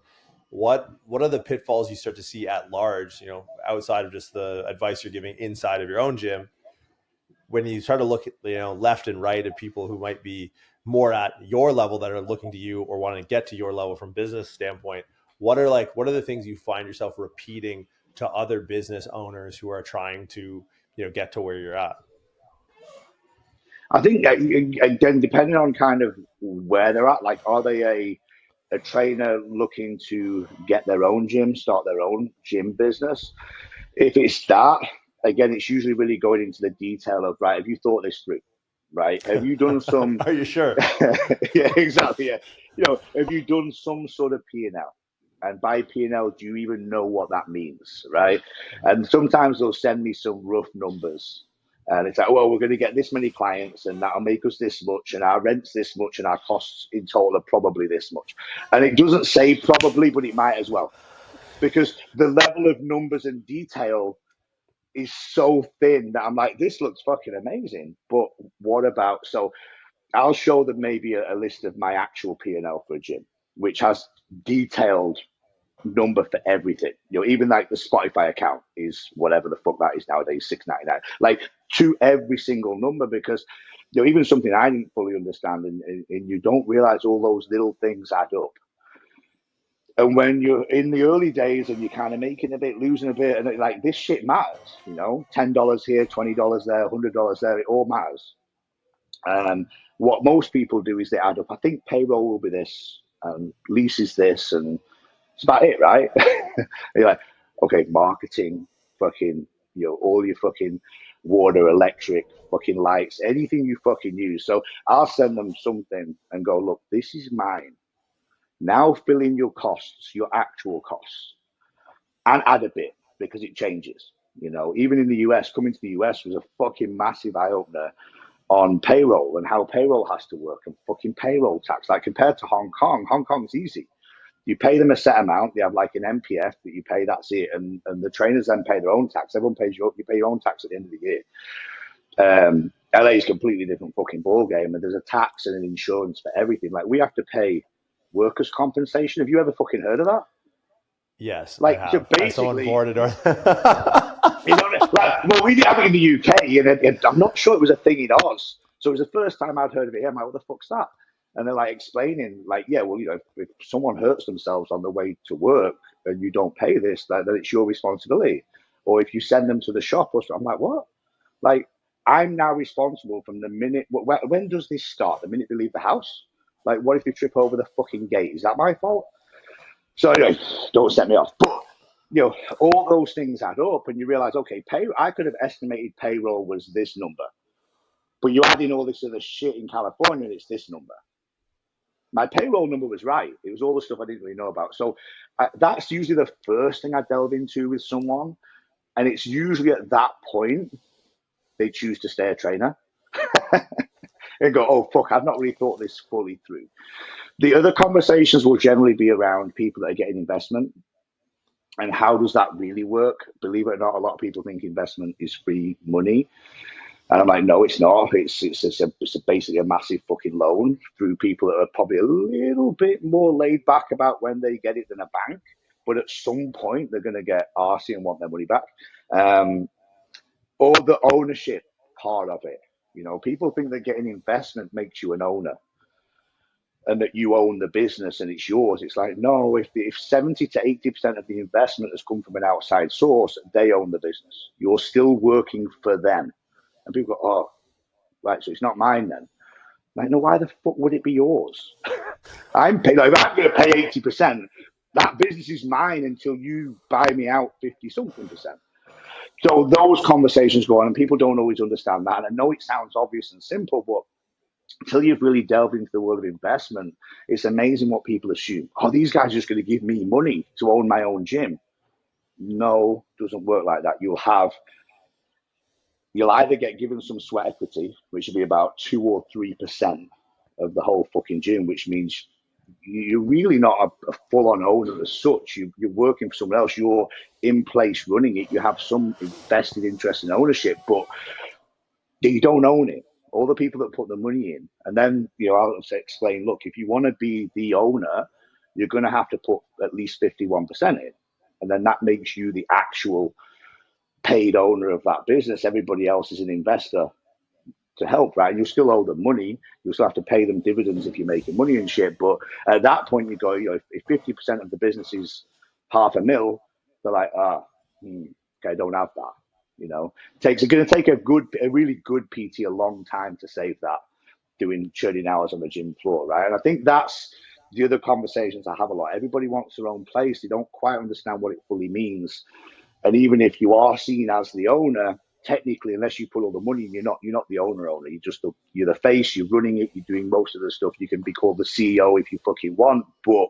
What are the pitfalls you start to see at large, outside of just the advice you're giving inside of your own gym, when you start to look at, left and right at people who might be more at your level that are looking to you or want to get to your level from business standpoint? What are the things you find yourself repeating to other business owners who are trying to, get to where you're at? I think, again, depending on kind of where they're at, like, are they a trainer looking to get their own gym, start their own gym business? If it's that, again, it's usually really going into the detail of, right, have you thought this through? Right? Have you done some... Are you sure? Yeah, exactly. Yeah. Have you done some sort of P&L? And by P&L, do you even know what that means? Right? And sometimes they'll send me some rough numbers. And it's like, well, we're going to get this many clients and that'll make us this much and our rent's this much and our costs in total are probably this much. And it doesn't say probably, but it might as well. Because the level of numbers and detail is so thin that I'm like, this looks fucking amazing. But what about... So I'll show them maybe a list of my actual P&L for a gym, which has detailed number for everything. Even like the Spotify account is whatever the fuck that is nowadays, $6.99. Like, to every single number, because even something I didn't fully understand, and you don't realize all those little things add up. And when you're in the early days and you're kind of making a bit, losing a bit, and like, this shit matters, $10 here, $20 there, $100 there, it all matters. What most people do is they add up. I think payroll will be this, lease is this, and it's about it, right? You're like, okay, marketing, fucking, all your fucking water, electric, fucking lights, anything you fucking use. So I'll send them something and go, look, this is mine. Now fill in your costs, your actual costs, and add a bit because it changes. You know, even in the US, coming to the US was a fucking massive eye opener on payroll and how payroll has to work and fucking payroll tax. Like compared to Hong Kong's easy. You pay them a set amount. They have like an MPF that you pay. That's it. And the trainers then pay their own tax. Everyone pays you pay your own tax at the end of the year. LA is a completely different fucking ball game, and there's a tax and an insurance for everything. Like we have to pay workers' compensation. Have you ever fucking heard of that? Yes, like I have. so basically, boarded or you know, like well, we did have it in the UK, and I'm not sure it was a thing in Oz. So it was the first time I'd heard of it here. I'm like, what the fuck's that? And they're like explaining, like, yeah, well, you know, if someone hurts themselves on the way to work and you don't pay this, then it's your responsibility. Or if you send them to the shop or something, I'm like, what? Like, I'm now responsible from the minute. When does this start? The minute they leave the house? Like, what if they trip over the fucking gate? Is that my fault? So anyway, don't set me off. But you know, all those things add up, and you realize, okay, I could have estimated payroll was this number, but you add in all this other shit in California, and it's this number. My payroll number was right. It was all the stuff I didn't really know about. So that's usually the first thing I delve into with someone, and it's usually at that point they choose to stay a trainer and go, oh fuck, I've not really thought this fully through. The other conversations will generally be around people that are getting investment. And how does that really work? Believe it or not, a lot of people think investment is free money. And I'm like, no, it's not. It's basically a massive fucking loan through people that are probably a little bit more laid back about when they get it than a bank. But at some point, they're going to get arsey and want their money back. Or the ownership part of it. You know, people think that getting investment makes you an owner and that you own the business and it's yours. It's like, no, if 70 to 80% of the investment has come from an outside source, they own the business. You're still working for them. And people go, oh, right, so it's not mine then. Like, no, why the fuck would it be yours? I'm going to pay 80%. That business is mine until you buy me out 50-something%. So those conversations go on, and people don't always understand that. And I know it sounds obvious and simple, but until you've really delved into the world of investment, it's amazing what people assume. Oh, these guys are just going to give me money to own my own gym. No, it doesn't work like that. You'll either get given some sweat equity, which will be about 2 or 3% of the whole fucking gym, which means you're really not a full-on owner as such. You're working for someone else. You're in place running it. You have some vested interest in ownership, but you don't own it. All the people that put the money in, and then I'll explain. Look, if you want to be the owner, you're going to have to put at least 51% in, and then that makes you the actual paid owner of that business. Everybody else is an investor to help, right? You still owe them money. You still have to pay them dividends if you're making money and shit. But at that point, you go, if 50% of the business is $500,000, they're like, okay, I don't have that. It's going to take a really good PT a long time to save that, doing churning hours on the gym floor, right? And I think that's the other conversations I have a lot. Everybody wants their own place. They don't quite understand what it fully means. And even if you are seen as the owner, technically, unless you put all the money in, you're not the owner. You're the face. You're running it. You're doing most of the stuff. You can be called the CEO if you fucking want, but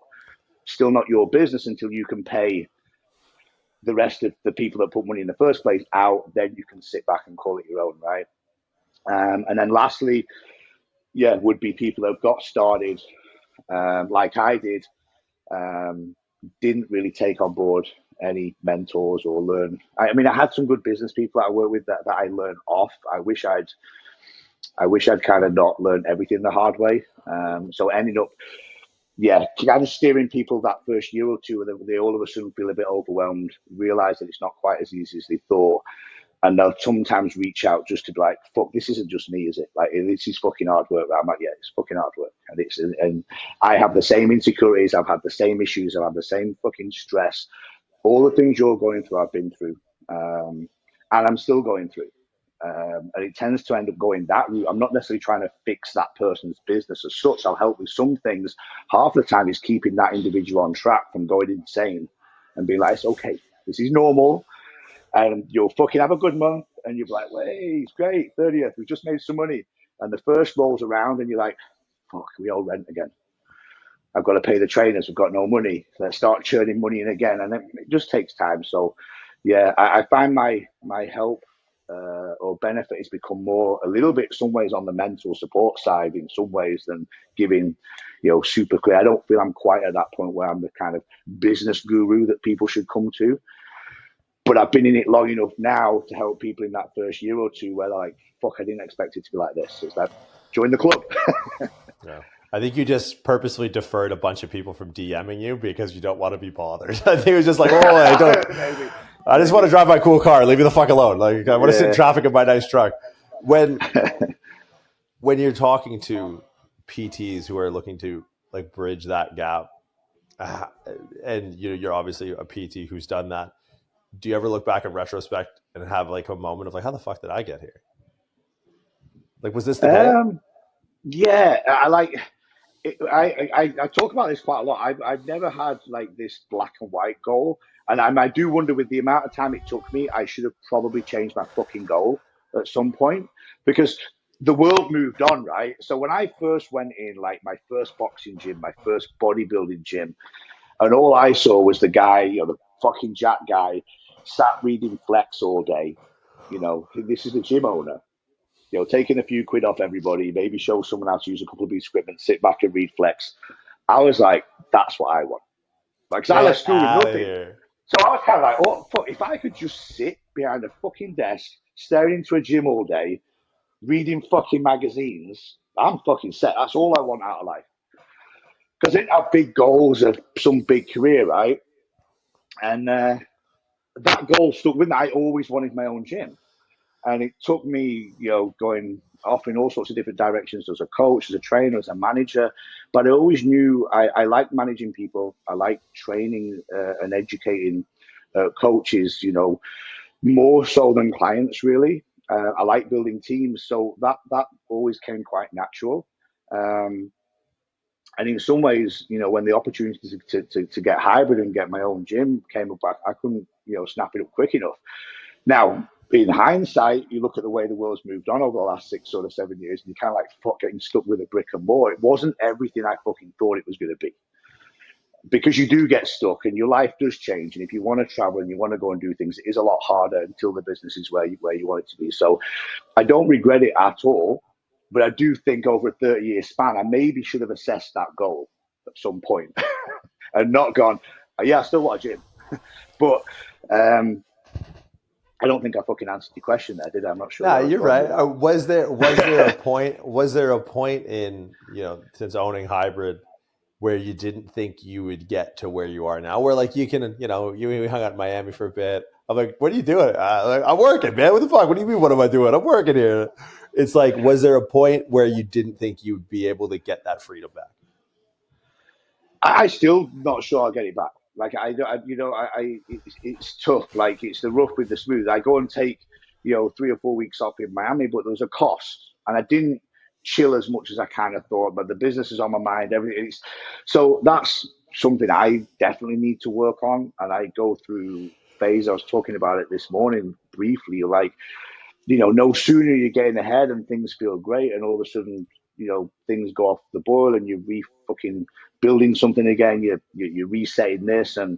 still not your business until you can pay the rest of the people that put money in the first place out. Then you can sit back and call it your own, right? And then lastly, would be people that have got started like I did, didn't really take on board any mentors or learn. I mean, I had some good business people that I work with that I learned off. I wish I'd kind of not learned everything the hard way. So ending up, kind of steering people that first year or two, and they all of a sudden feel a bit overwhelmed, realize that it's not quite as easy as they thought. And they'll sometimes reach out just to be like, fuck, this isn't just me, is it? Like, this is fucking hard work. I'm like, yeah, it's fucking hard work. And I have the same insecurities. I've had the same issues. I've had the same fucking stress. All the things you're going through, I've been through. And I'm still going through. And it tends to end up going that route. I'm not necessarily trying to fix that person's business as such. I'll help with some things. Half the time is keeping that individual on track from going insane and being like, it's okay. This is normal. And you'll fucking have a good month, and you'll be like, "Hey, it's great, 30th, we just made some money." And the first rolls around, and you're like, "Fuck, we owe rent again. I've got to pay the trainers. We've got no money. Let's start churning money in again." And it just takes time. So, Yeah, I find my help or benefit has become more a little bit some ways on the mental support side in some ways than giving, super clear. I don't feel I'm quite at that point where I'm the kind of business guru that people should come to. But I've been in it long enough now to help people in that first year or two where they're like, fuck, I didn't expect it to be like this. It's like, join the club. Yeah. I think you just purposely deferred a bunch of people from DMing you because you don't want to be bothered. I think it was just like, oh, I don't. Maybe. I just want to drive my cool car. Leave me the fuck alone. Like I want to sit in traffic in my nice truck. When you're talking to PTs who are looking to like bridge that gap, and you're obviously a PT who's done that. Do you ever look back in retrospect and have like a moment of like, how the fuck did I get here? Like, was this the goal? Yeah, I like. I talk about this quite a lot. I've never had like this black and white goal, and I do wonder with the amount of time it took me, I should have probably changed my fucking goal at some point because the world moved on, right? So when I first went in, like my first boxing gym, my first bodybuilding gym, and all I saw was the guy, the fucking jack guy, sat reading Flex all day. This is the gym owner taking a few quid off everybody, maybe show someone how to use a couple of these equipment, sit back and read Flex. I was like, that's what I want. Like, 'cause I left Get school with out of nothing. here. So I was kind of like, oh, fuck, if I could just sit behind a fucking desk, staring into a gym all day, reading fucking magazines, I'm fucking set. That's all I want out of life. Because I didn't have big goals of some big career, right? And that goal stuck with me. I always wanted my own gym. And it took me, going off in all sorts of different directions as a coach, as a trainer, as a manager. But I always knew I liked managing people. I liked training and educating coaches, more so than clients, really. I like building teams. So that always came quite natural. Um, and in some ways, when the opportunity to get hybrid and get my own gym came up, I couldn't, snap it up quick enough. Now, in hindsight, you look at the way the world's moved on over the last 6 or 7 years, and you're kind of like, fuck, getting stuck with a brick and mortar. It wasn't everything I fucking thought it was going to be. Because you do get stuck and your life does change. And if you want to travel and you want to go and do things, it is a lot harder until the business is where you want it to be. So I don't regret it at all. But I do think over a 30-year span, I maybe should have assessed that goal at some point and not gone, yeah, I still want a gym. But I don't think I fucking answered your question there, did I? I'm not sure No, where I was you're going right. with that. Was there a point? Was there a point in since owning hybrid where you didn't think you would get to where you are now? Where like you can we hung out in Miami for a bit. I'm like, what are you doing? I'm working, man. What the fuck? What do you mean? What am I doing? I'm working here. It's like, was there a point where you didn't think you'd be able to get that freedom back? I still not sure I'll get it back. Like it's tough. Like it's the rough with the smooth. I go and take 3 or 4 weeks off in Miami, but there was a cost, and I didn't chill as much as I kind of thought. But the business is on my mind. Everything. So that's something I definitely need to work on, and I go through phase. I was talking about it this morning briefly. Like no sooner you're getting ahead and things feel great, and all of a sudden, things go off the boil, and you're fucking building something again. You're resetting this, and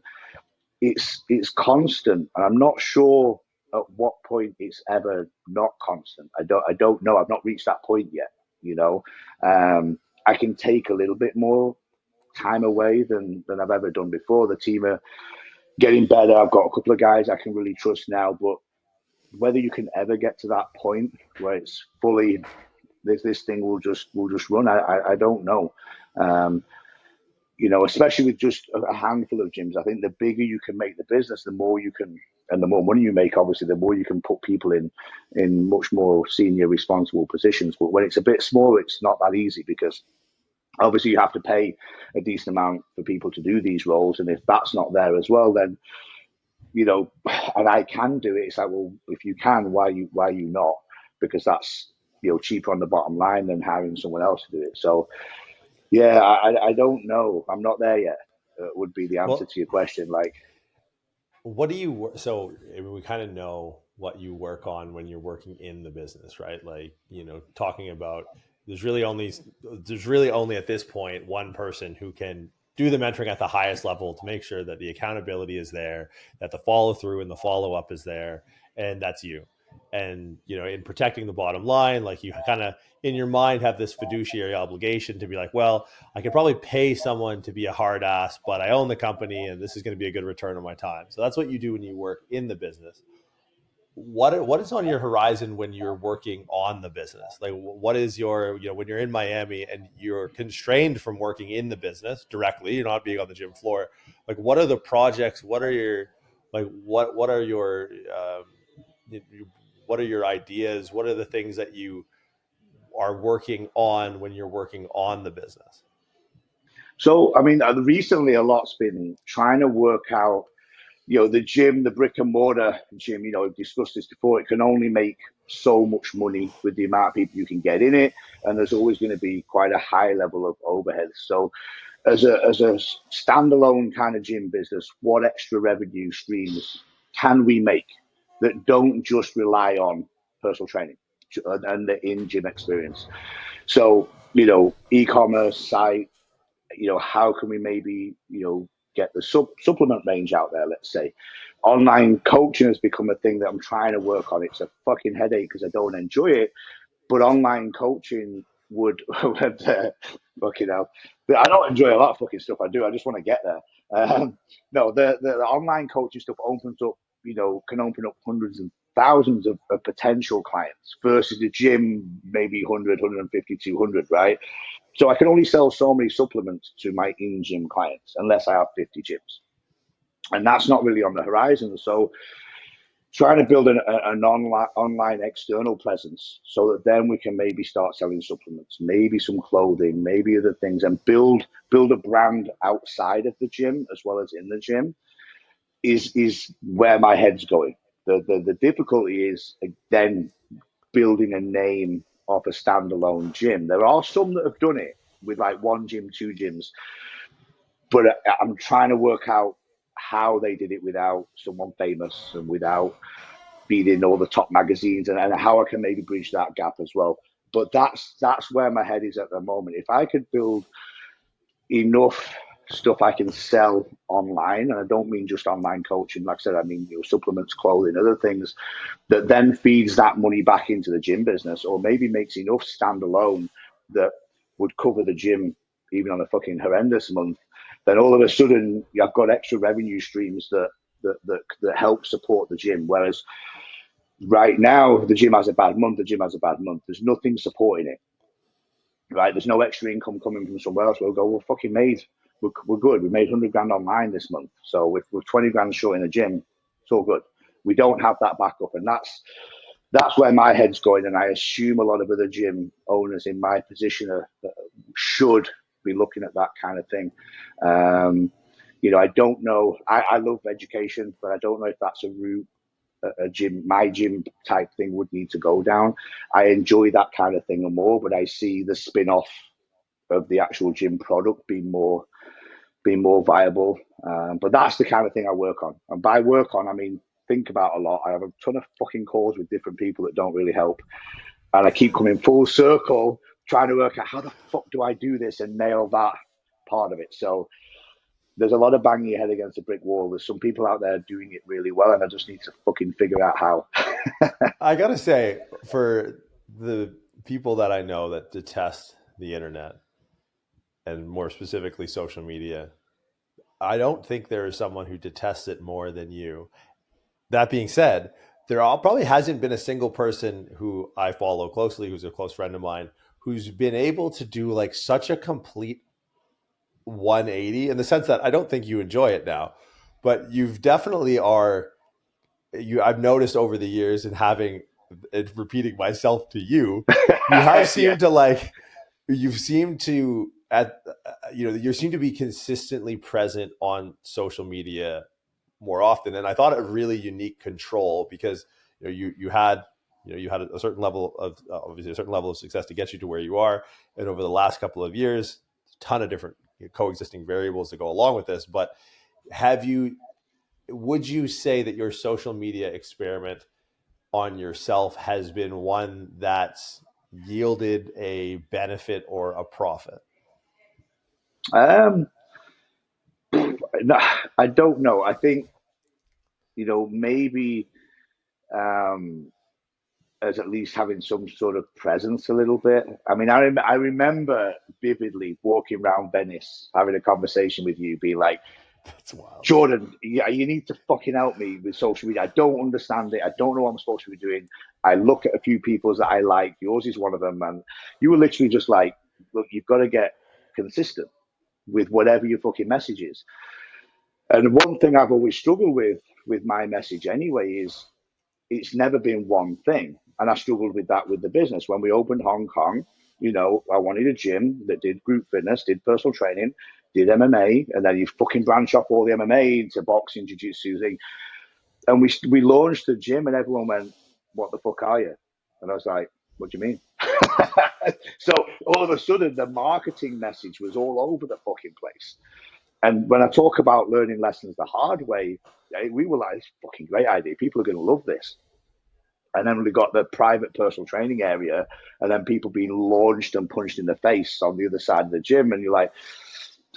it's constant. And I'm not sure at what point it's ever not constant. I don't know. I've not reached that point yet. You know, I can take a little bit more time away than I've ever done before. The team are getting better. I've got a couple of guys I can really trust now, but whether you can ever get to that point where it's fully this thing will just run, I don't know. Um, especially with just a handful of gyms. I think the bigger you can make the business, the more you can, and the more money you make, obviously, the more you can put people in much more senior, responsible positions. But when it's a bit smaller, it's not that easy because obviously you have to pay a decent amount for people to do these roles, and if that's not there as well, then and I can do it. It's like, well, if you can, why are you not? Because that's cheaper on the bottom line than hiring someone else to do it. So yeah, I don't know. I'm not there yet. Would be the answer Well, to your question. Like, what do you so we kind of know what you work on when you're working in the business, right? Like talking about there's really only at this point one person who can do the mentoring at the highest level to make sure that the accountability is there, that the follow through and the follow up is there, and that's you. And in protecting the bottom line, like you kind of in your mind have this fiduciary obligation to be like, well, I could probably pay someone to be a hard ass, but I own the company and this is going to be a good return on my time. So that's what you do when you work in the business. What is on your horizon when you're working on the business? Like, what is your, when you're in Miami and you're constrained from working in the business directly, you're not being on the gym floor. Like, what are the projects? What are your, like, what are your, what are your ideas? What are the things that you are working on when you're working on the business? So, I mean, recently a lot's been trying to work out, the gym, the brick and mortar gym, we've discussed this before, it can only make so much money with the amount of people you can get in it. And there's always going to be quite a high level of overhead. So as a standalone kind of gym business, what extra revenue streams can we make that don't just rely on personal training and the in-gym experience? So, e-commerce site, how can we maybe, get the supplement range out there, let's say. Online coaching has become a thing that I'm trying to work on. It's a fucking headache because I don't enjoy it, but online coaching would, fucking hell. But I don't enjoy a lot of fucking stuff I do. I just want to get there. No, the online coaching stuff opens up, can open up hundreds and thousands of potential clients versus the gym, maybe 100, 150, 200, right? So I can only sell so many supplements to my in-gym clients unless I have 50 gyms. And that's not really on the horizon. So trying to build an online external presence so that then we can maybe start selling supplements, maybe some clothing, maybe other things, and build a brand outside of the gym as well as in the gym is where my head's going. The difficulty is then building a name of a standalone gym. There are some that have done it with like one gym, two gyms, but I'm trying to work out how they did it without someone famous and without being in all the top magazines, and how I can maybe bridge that gap as well. But that's where my head is at the moment. If I could build enough stuff I can sell online, and I don't mean just online coaching, like I said, I mean supplements, clothing, other things that then feeds that money back into the gym business, or maybe makes enough standalone that would cover the gym even on a fucking horrendous month, then all of a sudden I've got extra revenue streams that help support the gym. Whereas right now, the gym has a bad month, There's nothing supporting it, right? There's no extra income coming from somewhere else. We'll go, we're fucking made. We're good. We made 100 grand online this month. So we're 20 grand short in the gym. It's all good. We don't have that backup. And that's where my head's going. And I assume a lot of other gym owners in my position should be looking at that kind of thing. I don't know. I love education, but I don't know if that's a route my gym type thing would need to go down. I enjoy that kind of thing and more, but I see the spin-off of the actual gym product being more viable. But that's the kind of thing I work on. And by work on, I mean, think about a lot. I have a ton of fucking calls with different people that don't really help. And I keep coming full circle, trying to work out how the fuck do I do this and nail that part of it. So there's a lot of banging your head against a brick wall. There's some people out there doing it really well, and I just need to fucking figure out how. I gotta say, for the people that I know that detest the internet, and more specifically social media, I don't think there is someone who detests it more than you. That being said, probably hasn't been a single person who I follow closely, who's a close friend of mine, who's been able to do like such a complete 180 in the sense that I don't think you enjoy it now, but you've definitely are. I've noticed over the years and repeating myself to you, you have seemed to like, you've seemed to you seem to be consistently present on social media more often. And I thought a really unique control because you had a certain level of obviously a certain level of success to get you to where you are. And over the last couple of years, a ton of different coexisting variables to go along with this. But would you say that your social media experiment on yourself has been one that's yielded a benefit or a profit? No, I don't know. I think, maybe as at least having some sort of presence a little bit. I mean, I remember vividly walking around Venice, having a conversation with you, being like, That's wild. Jordan, yeah, you need to fucking help me with social media. I don't understand it. I don't know what I'm supposed to be doing. I look at a few people's that I like. Yours is one of them. And you were literally just like, look, you've got to get consistent with whatever your fucking message is. And one thing I've always struggled with my message anyway is it's never been one thing. And I struggled with that with the business. When we opened Hong Kong, I wanted a gym that did group fitness, did personal training, did MMA, and then you fucking branch off all the MMA into boxing, jiu-jitsu thing. And we launched the gym and everyone went, what the fuck are you? And I was like, what do you mean? So all of a sudden the marketing message was all over the fucking place. And when I talk about learning lessons the hard way, we were like, it's a fucking great idea. People are going to love this. And then we got the private personal training area, and then people being launched and punched in the face on the other side of the gym. And you're like,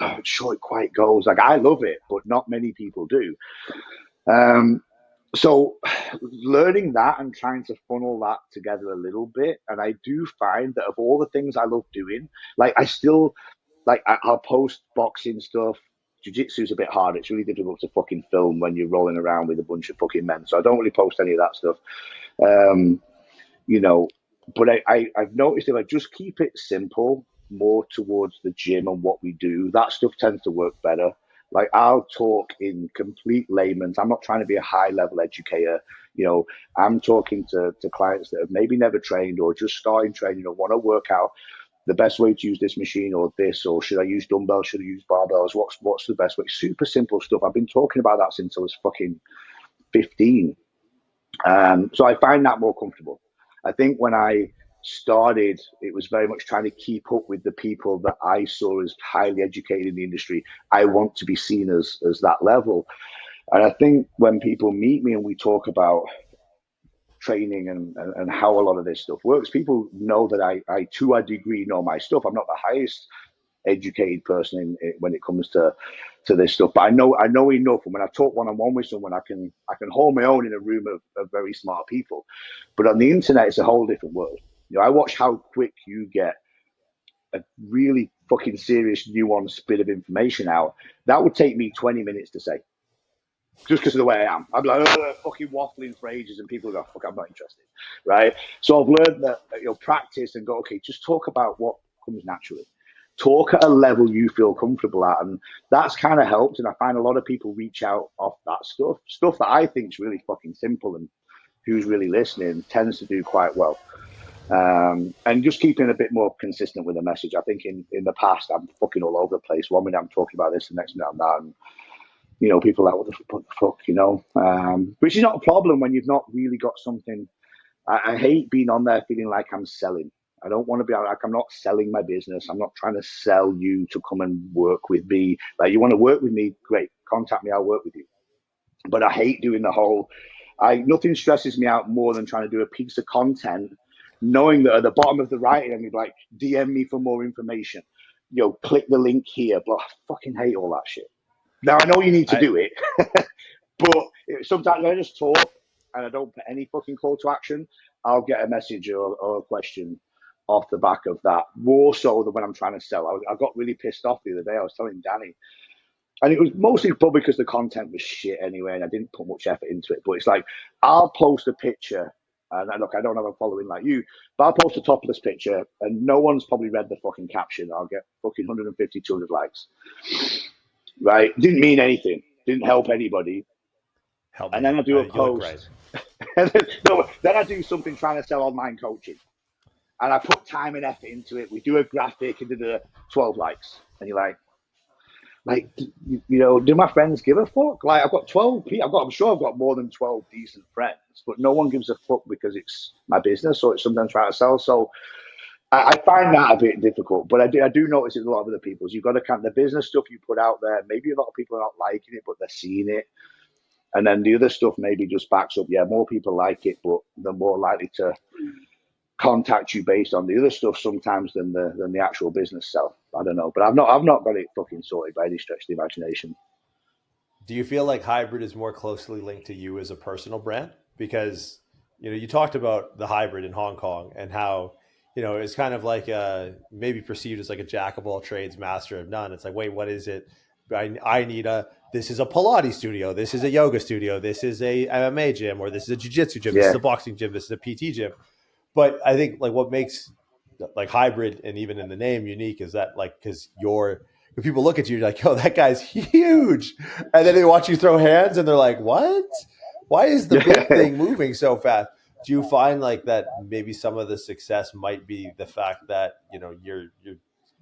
oh, I'm sure it quite goes. Like, I love it, but not many people do. So learning that and trying to funnel that together a little bit. And I do find that of all the things I love doing, like I'll post boxing stuff. Jiu-jitsu is a bit hard. It's really difficult to fucking film when you're rolling around with a bunch of fucking men. So I don't really post any of that stuff. But I've noticed if I just keep it simple, more towards the gym and what we do, that stuff tends to work better. Like, I'll talk in complete layman's. I'm not trying to be a high level educator. I'm talking to clients that have maybe never trained or just starting training or want to work out the best way to use this machine or this, or should I use dumbbells? Should I use barbells? What's the best way? Super simple stuff. I've been talking about that since I was fucking 15. So I find that more comfortable. I think when I started, it was very much trying to keep up with the people that I saw as highly educated in the industry. I want to be seen as that level. And I think when people meet me and we talk about training and how a lot of this stuff works, people know that I to a degree know my stuff. I'm not the highest educated person when it comes to this stuff, but I know enough. And when I talk one-on-one with someone, I can hold my own in a room of very smart people. But on the internet, it's a whole different world. I watch how quick you get a really fucking serious, nuanced bit of information out. That would take me 20 minutes to say, just because of the way I am. I'm like, fucking waffling for ages, and people go, fuck, I'm not interested, right? So I've learned that practice and go, okay, just talk about what comes naturally. Talk at a level you feel comfortable at, and that's kind of helped. And I find a lot of people reach out off that stuff that I think is really fucking simple, and who's really listening tends to do quite well. And just keeping a bit more consistent with the message. I think in the past, I'm fucking all over the place. One minute I'm talking about this, the next minute I'm that. And, people are like, what the fuck, which is not a problem when you've not really got something. I hate being on there feeling like I'm selling. I don't want to be like, I'm not selling my business. I'm not trying to sell you to come and work with me. Like, you want to work with me? Great. Contact me. I'll work with you. But I hate doing the whole, nothing stresses me out more than trying to do a piece of content, knowing that at the bottom of the right end, like, DM me for more information. Click the link here. But I fucking hate all that shit. Now, I know you need to do it, but sometimes I just talk and I don't put any fucking call to action. I'll get a message or a question off the back of that, more so than when I'm trying to sell. I got really pissed off the other day. I was telling Danny, and it was mostly probably because the content was shit anyway, and I didn't put much effort into it. But it's like, I'll post a picture, and look, I don't have a following like you, but I'll post a topless picture, and no one's probably read the fucking caption. I'll get fucking 150, 200 likes. Right? Didn't mean anything. Didn't help anybody. Help and me. then I do a post. Then I do something trying to sell online coaching. And I put time and effort into it. We do a graphic and do the 12 likes. And you're like, do my friends give a fuck? Like, I've got 12 people. I'm sure I've got more than 12 decent friends, but no one gives a fuck because it's my business or it's something I'm trying to sell. So I find that a bit difficult, but I do notice it in a lot of other people's. You've got to count the business stuff you put out there. Maybe a lot of people are not liking it, but they're seeing it. And then the other stuff maybe just backs up. Yeah, more people like it, but they're more likely to contact you based on the other stuff sometimes than the actual business self. I don't know, but I've not got it fucking sorted by any stretch of the imagination. do you feel like hybrid is more closely linked to you as a personal brand? Because, you talked about the hybrid in Hong Kong and how, it's kind of like maybe perceived as like a jack of all trades, master of none. It's like, wait, what is it? I need this is a Pilates studio. This is a yoga studio. This is a MMA gym, or this is a jiu-jitsu gym. This is a boxing gym. This is a PT gym. But I think like what makes like hybrid and even in the name unique is that like, because when people look at you, you're like, oh, that guy's huge. And then they watch you throw hands and they're like, what? Why is the big thing moving so fast? Do you find like that maybe some of the success might be the fact that,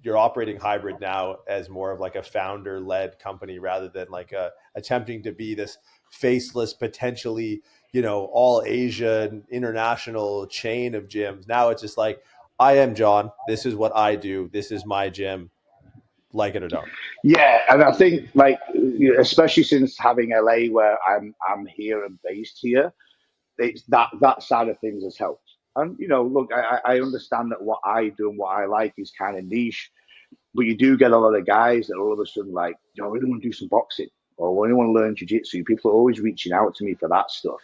you're operating hybrid now as more of like a founder led company rather than like attempting to be this faceless, potentially, all Asian international chain of gyms. Now it's just like, I am John. This is what I do. This is my gym. Like it or don't. Yeah, and I think like especially since having LA where I'm here and based here, it's that side of things has helped. And look, I understand that what I do and what I like is kind of niche, but you do get a lot of guys that are all of a sudden like, I really want to do some boxing or I really want to learn jiu-jitsu. People are always reaching out to me for that stuff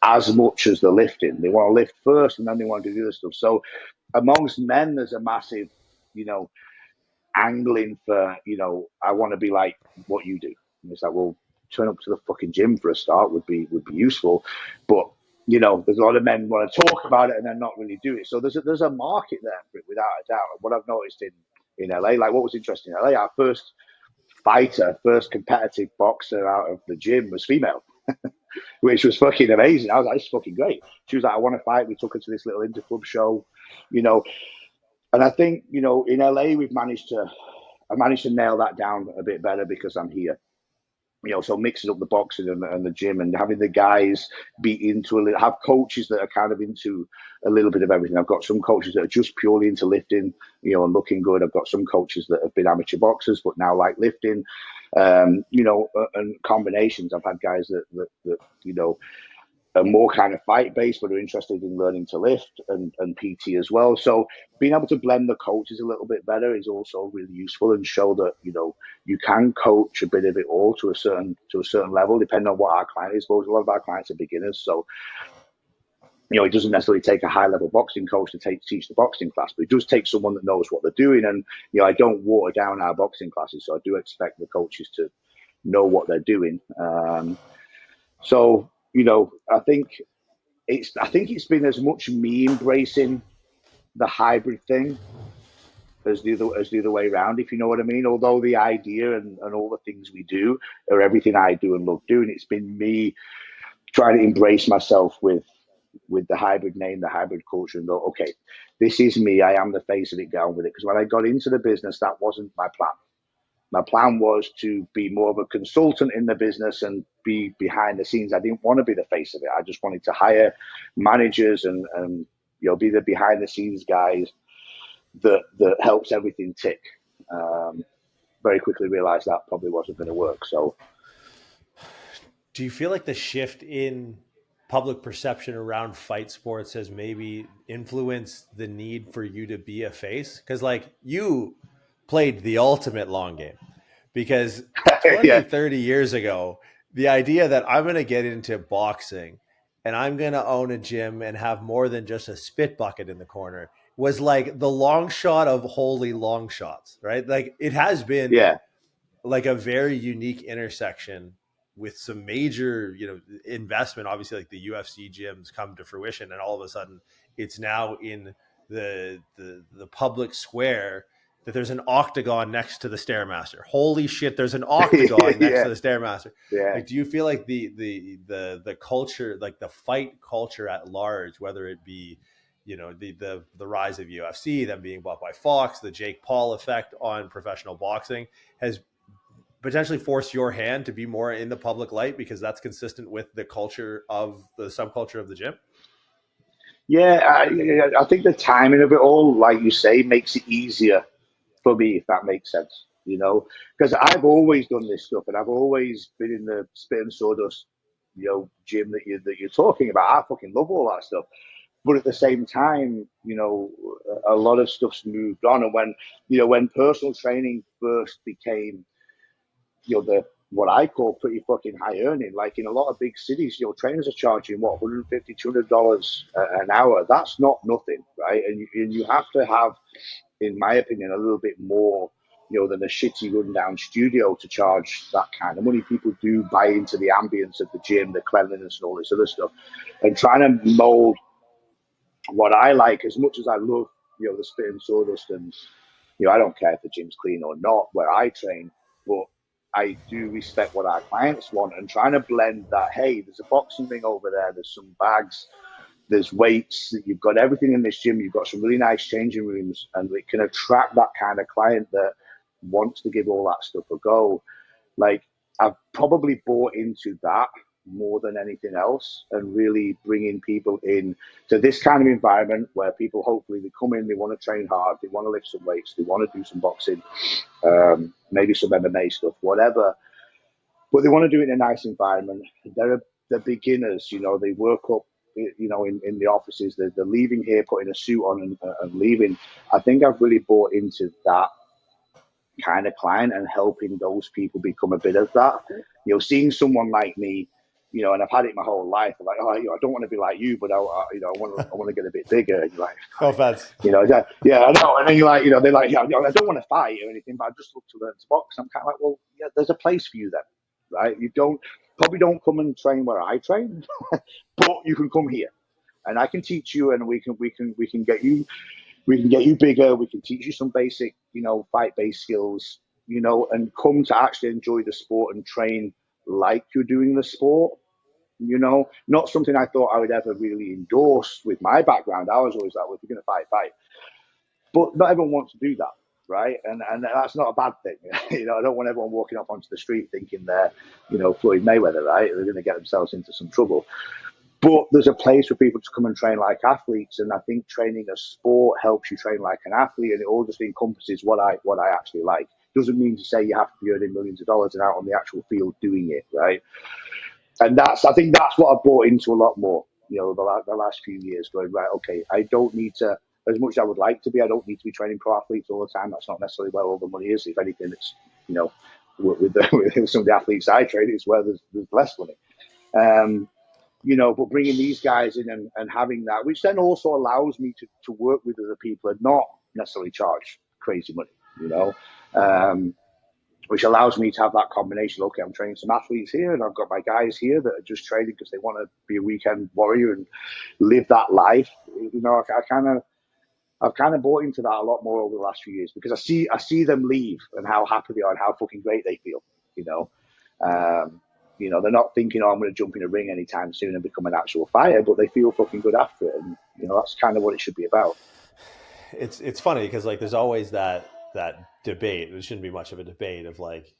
as much as the lifting. They want to lift first and then they want to do the other stuff. So amongst men, there's a massive, angling for, I want to be like what you do. And it's like, well, turn up to the fucking gym for a start would be useful. But, there's a lot of men want to talk about it and then not really do it. So there's a market there for it without a doubt. And what I've noticed in LA, like what was interesting in LA, our first competitive boxer out of the gym was female, which was fucking amazing. I was like, it's fucking great. She was like, I want to fight. We took her to this little interclub show, and I think, in LA, I managed to nail that down a bit better because I'm here. So mixing up the boxing and the gym and having the guys be have coaches that are kind of into a little bit of everything. I've got some coaches that are just purely into lifting, and looking good. I've got some coaches that have been amateur boxers, but now like lifting, and combinations. I've had guys that are more kind of fight based, but are interested in learning to lift and PT as well. So being able to blend the coaches a little bit better is also really useful and show that, you can coach a bit of it all to a certain level, depending on what our client is. But a lot of our clients are beginners. So, it doesn't necessarily take a high level boxing coach to teach the boxing class, but it does take someone that knows what they're doing. And, I don't water down our boxing classes. So I do expect the coaches to know what they're doing. So, I think it's been as much me embracing the hybrid thing as the other way around, if you know what I mean. Although the idea and all the things we do are everything I do and love doing, it's been me trying to embrace myself with the hybrid name, the hybrid culture, and go, okay, this is me. I am the face of it. Get on with it. Because when I got into the business, that wasn't my plan. My plan was to be more of a consultant in the business and be behind the scenes. I didn't want to be the face of it. I just wanted to hire managers and be the behind the scenes guys that helps everything tick. Very quickly realized that probably wasn't going to work. So, do you feel like the shift in public perception around fight sports has maybe influenced the need for you to be a face? Because like you played the ultimate long game, because 20, 30 years ago, the idea that I'm going to get into boxing and I'm going to own a gym and have more than just a spit bucket in the corner was like the long shot of holy long shots, right? Like it has been like a very unique intersection with some major, investment. Obviously, like the UFC gyms come to fruition, and all of a sudden, it's now in the public square that there's an octagon next to the Stairmaster. Holy shit, there's an octagon next to the Stairmaster. Yeah. Like, do you feel like the culture, like the fight culture at large, whether it be the rise of UFC, them being bought by Fox, the Jake Paul effect on professional boxing, has potentially forced your hand to be more in the public light because that's consistent with the culture of the subculture of the gym? Yeah, I think the timing of it all, like you say, makes it easier for me, if that makes sense. Because I've always done this stuff, and I've always been in the spit and sawdust, gym that you're talking about. I fucking love all that stuff. But at the same time, a lot of stuff's moved on, and when personal training first became, what I call pretty fucking high earning. Like in a lot of big cities, trainers are charging what, $150, $200 an hour. That's not nothing, right? And you have to have, in my opinion, a little bit more, than a shitty rundown studio to charge that kind of money. People do buy into the ambience of the gym, the cleanliness, and all this other stuff, and trying to mold what I like as much as I love, the spit and sawdust, and I don't care if the gym's clean or not where I train, but I do respect what our clients want and trying to blend that. Hey, there's a boxing ring over there. There's some bags. There's weights. You've got everything in this gym. You've got some really nice changing rooms, and it can attract that kind of client that wants to give all that stuff a go. Like, I've probably bought into that more than anything else, and really bringing people in to this kind of environment where people, hopefully, they come in, they want to train hard, they want to lift some weights, they want to do some boxing, maybe some MMA stuff, whatever, but they want to do it in a nice environment. They're beginners, they work up, in the offices. They're leaving here, putting a suit on and leaving. I think I've really bought into that kind of client and helping those people become a bit of that. Seeing someone like me, and I've had it my whole life. I'm like, I don't want to be like you, but I want to get a bit bigger. And you're like, No offense. yeah, I know. And then you're like, they're like, I don't want to fight or anything, but I just look to learn to box. I'm kind of like, well, yeah, there's a place for you then, right? You probably don't come and train where I train, but you can come here, and I can teach you, and we can get you. We can get you bigger. We can teach you some basic, fight-based skills, and come to actually enjoy the sport and train like you're doing the sport. Not something I thought I would ever really endorse with my background. I was always like, well, if you're going to fight. But not everyone wants to do that, right? And that's not a bad thing. I don't want everyone walking off onto the street thinking they're, Floyd Mayweather, right? They're going to get themselves into some trouble. But there's a place for people to come and train like athletes, and I think training a sport helps you train like an athlete, and it all just encompasses what I actually like. Doesn't mean to say you have to be earning millions of dollars and out on the actual field doing it, right? And I think that's what I've bought into a lot more, the last few years, going, right, okay, I don't need to, as much as I would like to be, I don't need to be training pro athletes all the time. That's not necessarily where all the money is. If anything, it's, with some of the athletes I train, it's where there's less money. But bringing these guys in and having that, which then also allows me to work with other people and not necessarily charge crazy money, which allows me to have that combination. Okay, I'm training some athletes here, and I've got my guys here that are just training because they want to be a weekend warrior and live that life. I've kind of bought into that a lot more over the last few years, because I see them leave and how happy they are and how fucking great they feel, they're not thinking, I'm going to jump in a ring anytime soon and become an actual fighter, but they feel fucking good after it. And, that's kind of what it should be about. It's funny because, like, there's always that debate. There shouldn't be much of a debate of, like,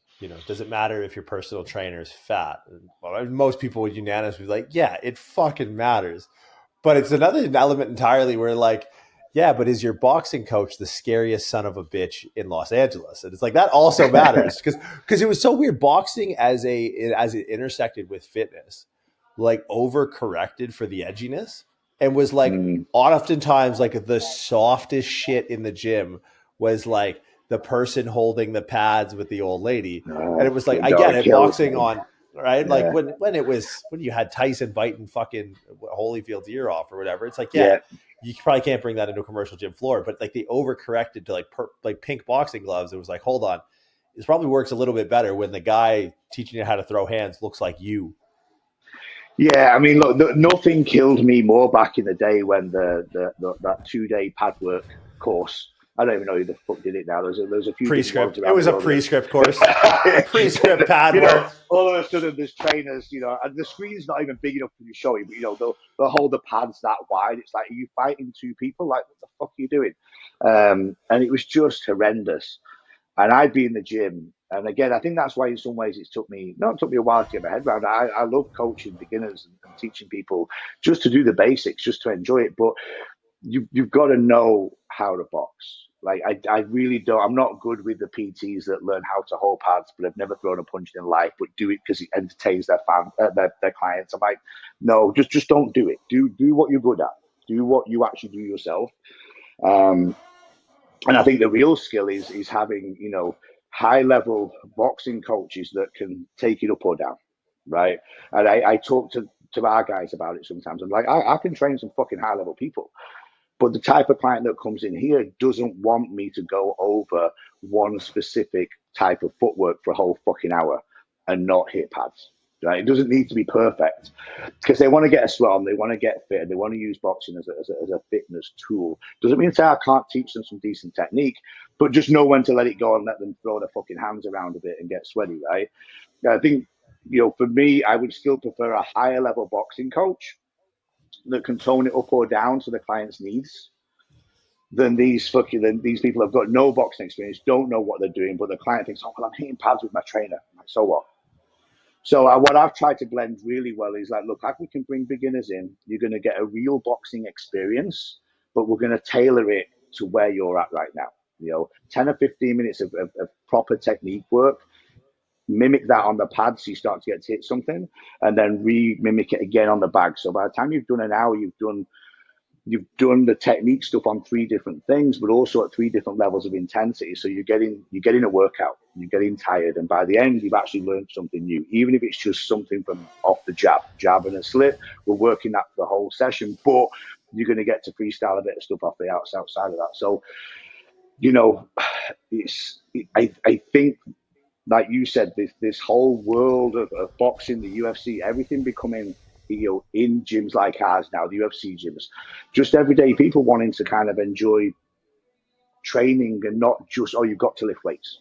does it matter if your personal trainer is fat? And most people would unanimously be like, yeah, it fucking matters. But it's another element entirely where, like, yeah, but is your boxing coach the scariest son of a bitch in Los Angeles? And it's like, that also matters because it was so weird. Boxing as it intersected with fitness, like, overcorrected for the edginess and was like oftentimes like the softest shit in the gym was like the person holding the pads with the old lady. And it was like, I get it, boxing on, right? Yeah. Like when you had Tyson biting fucking Holyfield's ear off or whatever, it's like, yeah. You probably can't bring that into a commercial gym floor, but like they overcorrected to like pink boxing gloves. It was like, hold on, this probably works a little bit better when the guy teaching you how to throw hands looks like you. Yeah, I mean, look, nothing killed me more back in the day when that 2-day pad work course. I don't even know who the fuck did it now. There's a few prescript. It was a prescript course. Prescript pad work. All of a sudden, there's trainers, and the screen's not even big enough to be showing. But they'll hold the pads that wide. It's like, are you fighting two people? Like, what the fuck are you doing? And it was just horrendous. And I'd be in the gym, and again, I think that's why in some ways it took me a while to get my head around. I love coaching beginners and teaching people just to do the basics, just to enjoy it. But you've got to know how to box. Like, I really don't. I'm not good with the PTs that learn how to hold pads, but have never thrown a punch in life, but do it because it entertains their clients. I'm like, no, just don't do it. Do what you're good at. Do what you actually do yourself. And I think the real skill is having high-level boxing coaches that can take it up or down, right? And I talk to our guys about it sometimes. I'm like, I can train some fucking high-level people, but the type of client that comes in here doesn't want me to go over one specific type of footwork for a whole fucking hour and not hit pads. Right? It doesn't need to be perfect because they want to get a sweat on, they want to get fit, and they want to use boxing as a fitness tool. Doesn't mean to say I can't teach them some decent technique, but just know when to let it go and let them throw their fucking hands around a bit and get sweaty, right? I think, for me, I would still prefer a higher level boxing coach that can tone it up or down to the client's needs than these people have got no boxing experience, don't know what they're doing, but the client thinks, oh, well, I'm hitting pads with my trainer. I'm like, so what? So what I've tried to blend really well is like, look, we can bring beginners in. You're going to get a real boxing experience, but we're going to tailor it to where you're at right now. 10 or 15 minutes of proper technique work. Mimic that on the pad so you start to get to hit something, and then mimic it again on the bag. So by the time you've done an hour, you've done the technique stuff on 3 different things, but also at 3 different levels of intensity. So you're getting a workout, you're getting tired, and by the end, you've actually learned something new. Even if it's just something from off the jab and a slip, we're working that for the whole session, but you're going to get to freestyle a bit of stuff off the outside of that. So, I think, like you said, this whole world of boxing, the UFC, everything becoming in gyms like ours now, the UFC gyms, just everyday people wanting to kind of enjoy training and not just, oh, you've got to lift weights.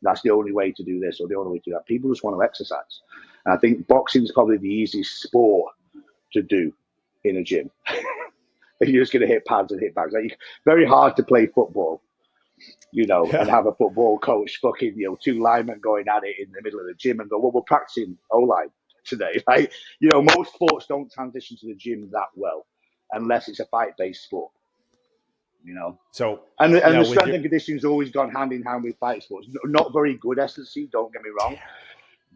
That's the only way to do this or the only way to do that. People just want to exercise. And I think boxing is probably the easiest sport to do in a gym. You're just going to hit pads and hit bags. Like, very hard to play football, and have a football coach fucking, 2 linemen going at it in the middle of the gym and go, well, we're practicing O-line today. Like, most sports don't transition to the gym that well unless it's a fight-based sport, So, And the strength and conditioning has always gone hand in hand with fight sports. Not very good S&C, don't get me wrong.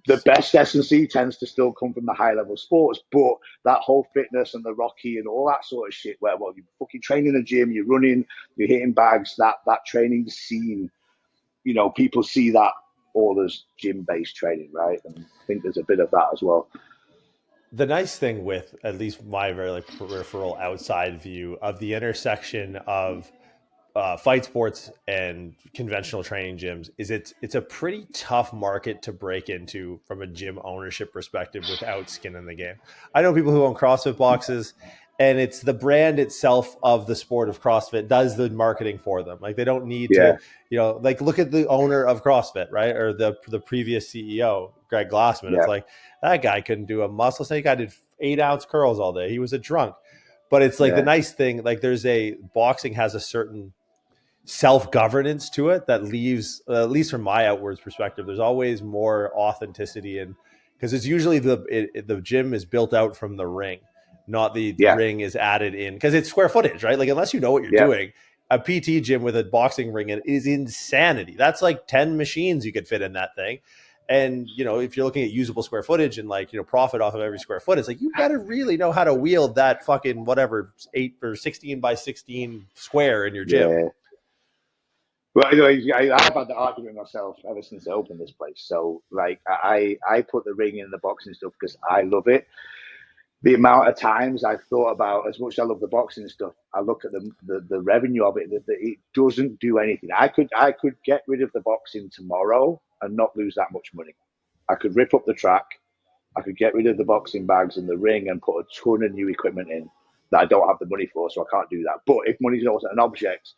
The best S&C tends to still come from the high-level sports, but that whole fitness and the Rocky and all that sort of shit where, well, you're fucking training in the gym, you're running, you're hitting bags, that training scene, people see that all as gym-based training, right? And I think there's a bit of that as well. The nice thing with at least my very peripheral outside view of the intersection of fight sports and conventional training gyms is it's a pretty tough market to break into from a gym ownership perspective without skin in the game. I know people who own CrossFit boxes, and it's the brand itself of the sport of CrossFit does the marketing for them. Like, they don't need to, like, look at the owner of CrossFit, right? Or the previous CEO, Greg Glassman. It's like, that guy couldn't do a muscle. Say, guy did 8-ounce curls all day. He was a drunk. But it's like the nice thing, like, boxing has a certain self-governance to it that leaves, at least from my outwards perspective, there's always more authenticity, and because it's usually the gym is built out from the ring, not the ring is added in, because it's square footage, right? Like, unless you know what you're doing, a PT gym with a boxing ring in is insanity. That's like 10 machines you could fit in that thing. And, if you're looking at usable square footage and, like, profit off of every square foot, it's like, you better really know how to wield that fucking whatever 8 or 16 by 16 square in your gym. Yeah. Well, I've had the argument myself ever since I opened this place. So, like, I put the ring in the boxing stuff because I love it. The amount of times I've thought about, as much as I love the boxing stuff, I look at the revenue of it, that it doesn't do anything. I could get rid of the boxing tomorrow and not lose that much money. I could rip up the track. I could get rid of the boxing bags and the ring and put a ton of new equipment in that I don't have the money for, so I can't do that. But if money's also an object,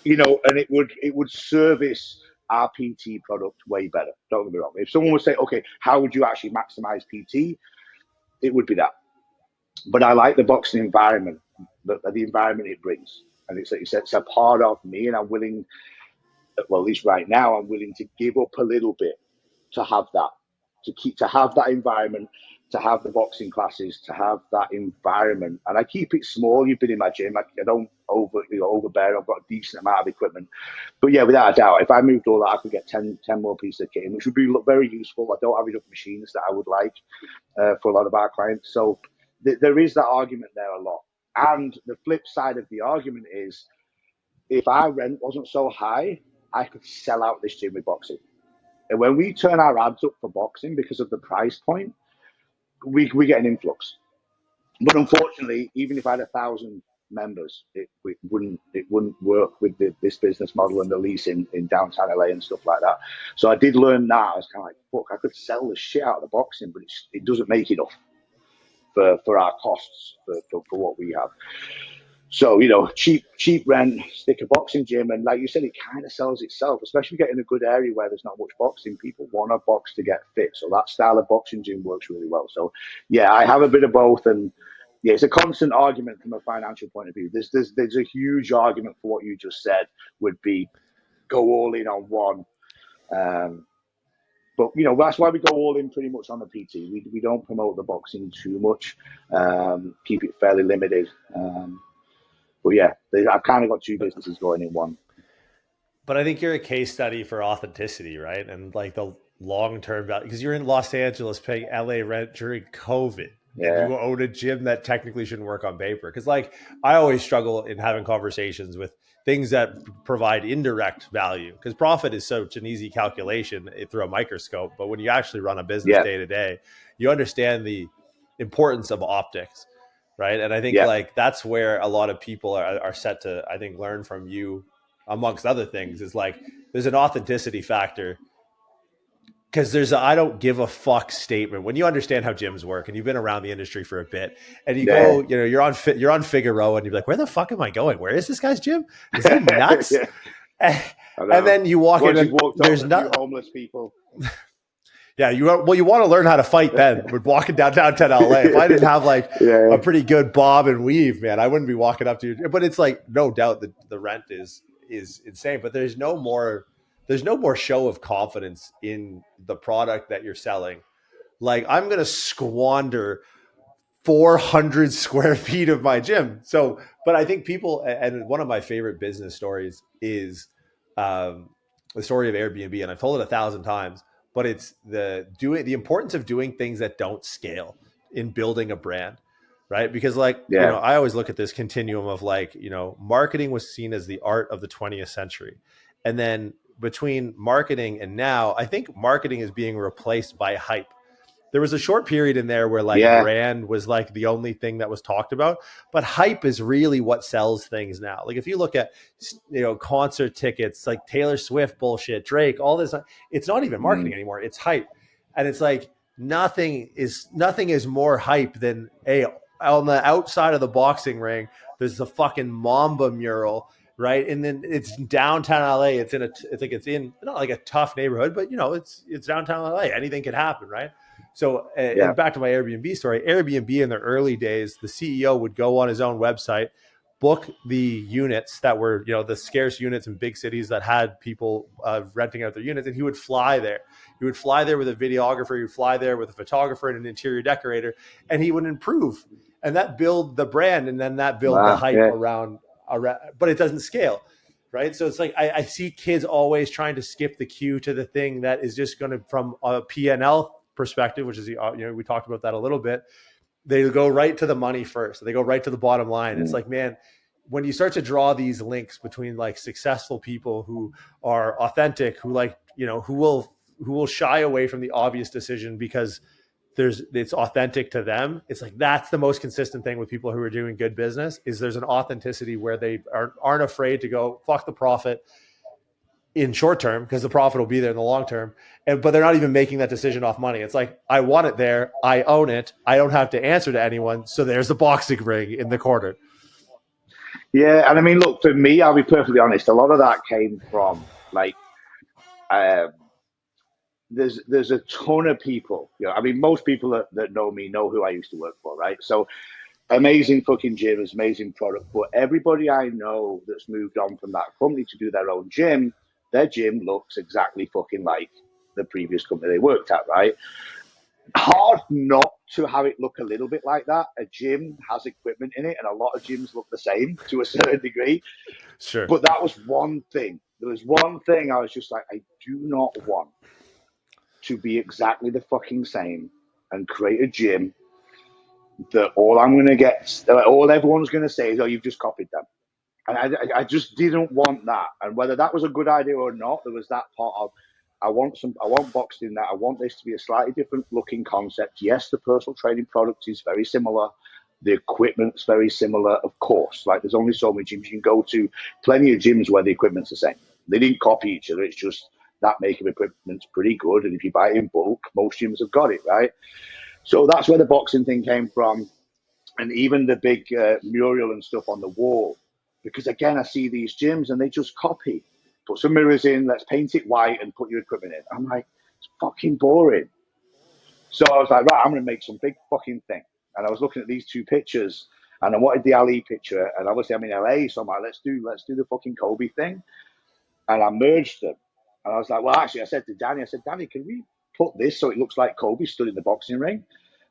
and it would service our PT product way better. Don't get me wrong. If someone would say, okay, how would you actually maximize PT? It would be that. But I like the boxing environment, the environment it brings. And it's a part of me, and I'm willing, well, at least right now, I'm willing to give up a little bit to have that, to have that environment, to have the boxing classes, to have that environment. And I keep it small. You've been in my gym. I don't overbear. I've got a decent amount of equipment. But yeah, without a doubt, if I moved all that, I could get 10 more pieces of kit in, which would be very useful. I don't have enough machines that I would like for a lot of our clients. So there is that argument there a lot. And the flip side of the argument is, if our rent wasn't so high, I could sell out this gym with boxing. And when we turn our ads up for boxing because of the price point, we get an influx. But unfortunately, even if I had 1,000 members, it wouldn't work with this business model and the lease in downtown LA and stuff like that. So I did learn that. I was kind of like, fuck, I could sell the shit out of the boxing, but it doesn't make enough for our costs for what we have. So, cheap rent, stick a boxing gym, and like you said, it kind of sells itself, especially if you get in a good area where there's not much boxing. People want a box to get fit, so that style of boxing gym works really well. So, yeah, I have a bit of both, and yeah, it's a constant argument from a financial point of view. There's a huge argument for what you just said would be go all in on one. But, that's why we go all in pretty much on the PT. We don't promote the boxing too much, keep it fairly limited. But yeah, I've kind of got two businesses going in one. But I think you're a case study for authenticity, right? And like the long-term value, because you're in Los Angeles paying LA rent during COVID. Yeah. And you own a gym that technically shouldn't work on paper. Because like I always struggle in having conversations with things that provide indirect value, because profit is such an easy calculation through a microscope. But when you actually run a business day to day, you understand the importance of optics. Right. And I think like that's where a lot of people are set to, I think, learn from you, amongst other things, is like there's an authenticity factor, because there's a I don't give a fuck statement when you understand how gyms work and you've been around the industry for a bit and you go, you're on Figueroa and you're like, where the fuck am I going? Where is this guy's gym? Is he nuts? And then you walk in and there's not homeless people. Yeah, you want to learn how to fight then. We're walking down downtown LA. If I didn't have like a pretty good bob and weave, man, I wouldn't be walking up to you. But it's like, no doubt the rent is insane. But there's no more show of confidence in the product that you're selling. Like, I'm gonna squander 400 square feet of my gym. So, but I think people, and one of my favorite business stories is the story of Airbnb, and I've told it 1,000 times. But it's the importance of doing things that don't scale in building a brand, right? Because like, I always look at this continuum of like, marketing was seen as the art of the 20th century. And then between marketing and now, I think marketing is being replaced by hype. There was a short period in there where like brand was like the only thing that was talked about, but hype is really what sells things now. Like if you look at, concert tickets, like Taylor Swift bullshit, Drake, all this, it's not even marketing anymore. It's hype. And it's like, nothing is more hype than on the outside of the boxing ring, there's the fucking Mamba mural, right? And then it's downtown LA. It's in not like a tough neighborhood, but it's downtown LA. Anything could happen, right? So and back to my Airbnb story, Airbnb in the early days, the CEO would go on his own website, book the units that were, the scarce units in big cities that had people renting out their units. And he would fly there. He would fly there with a videographer. He would fly there with a photographer and an interior decorator, and he would improve. And that build the brand, and then that build the hype around, but it doesn't scale. Right. So it's like, I see kids always trying to skip the queue to the thing that is just going to, from a P&L perspective, which is we talked about that a little bit, they go right to the money first. They go right to the bottom line. It's like, man, when you start to draw these links between like successful people who are authentic, who like, who will shy away from the obvious decision because it's authentic to them. It's like, that's the most consistent thing with people who are doing good business, is there's an authenticity where they aren't afraid to go fuck the profit in short term, because the profit will be there in the long term. But they're not even making that decision off money. It's like, I want it there. I own it. I don't have to answer to anyone. So there's the boxing ring in the corner. Yeah. And I mean, look, for me, I'll be perfectly honest. A lot of that came from like, there's a ton of people, I mean, most people that know me know who I used to work for. Right. So amazing fucking gyms, amazing product. But everybody I know that's moved on from that company to do their own gym, their gym looks exactly fucking like the previous company they worked at, right? Hard not to have it look a little bit like that. A gym has equipment in it, and a lot of gyms look the same to a certain degree. Sure. But that was one thing. There was one thing I was just like, I do not want to be exactly the fucking same and create a gym that all everyone's going to say is, oh, you've just copied them. And I just didn't want that. And whether that was a good idea or not, there was that part of, I want boxing that. I want this to be a slightly different looking concept. Yes, the personal training product is very similar. The equipment's very similar, of course. Like, there's only so many gyms you can go to. Plenty of gyms where the equipment's the same. They didn't copy each other. It's just that make of equipment's pretty good. And if you buy it in bulk, most gyms have got it, right? So that's where the boxing thing came from. And even the big mural and stuff on the wall. Because again, I see these gyms and they just copy. Put some mirrors in, let's paint it white and put your equipment in. I'm like, it's fucking boring. So I was like, right, I'm going to make some big fucking thing. And I was looking at these two pictures and I wanted the Ali picture. And obviously I'm in LA, so I'm like, let's do the fucking Kobe thing. And I merged them. And I was like, well, actually, I said, Danny, can we put this so it looks like Kobe stood in the boxing ring?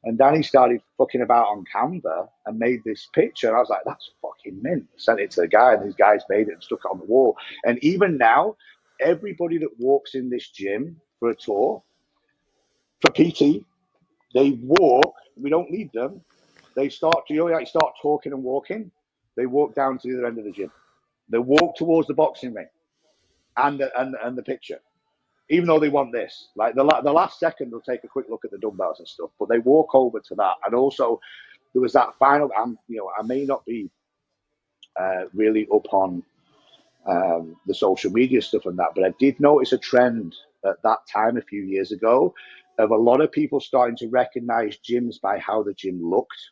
And Danny started fucking about on Canva and made this picture. And I was like, that's fucking mint. Sent it to the guy, and these guys made it and stuck it on the wall. And even now, everybody that walks in this gym for a tour, for PT, they walk. We don't lead them. They start talking and walking. They walk down to the other end of the gym. They walk towards the boxing ring and the picture. Even though they want this, like the last second, they'll take a quick look at the dumbbells and stuff, but they walk over to that. And also, there was that final. I may not be really up on the social media stuff and that, but I did notice a trend at that time a few years ago of a lot of people starting to recognize gyms by how the gym looked.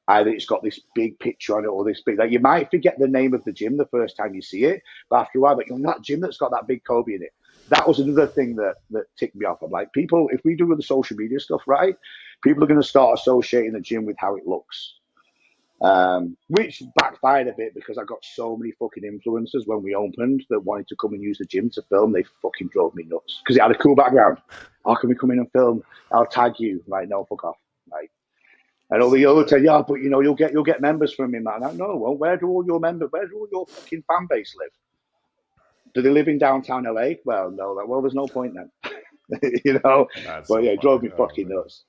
Either it's got this big picture on it or this big, like, you might forget the name of the gym the first time you see it, but after a while, but that gym that's got that big Kobe in it. That was another thing that ticked me off. I'm like, people, if we do the social media stuff right, people are going to start associating the gym with how it looks. Which backfired a bit because I got so many fucking influencers when we opened that wanted to come and use the gym to film. They fucking drove me nuts because it had a cool background. How can we come in and film? I'll tag you. Like, no, fuck off. Like, and all the other yeah, but you'll get members from me, man. Like, no, well, where do all your fucking fan base live? Do they live in downtown LA? Well, no. Well, there's no point then. That's but yeah, it drove me fucking nuts.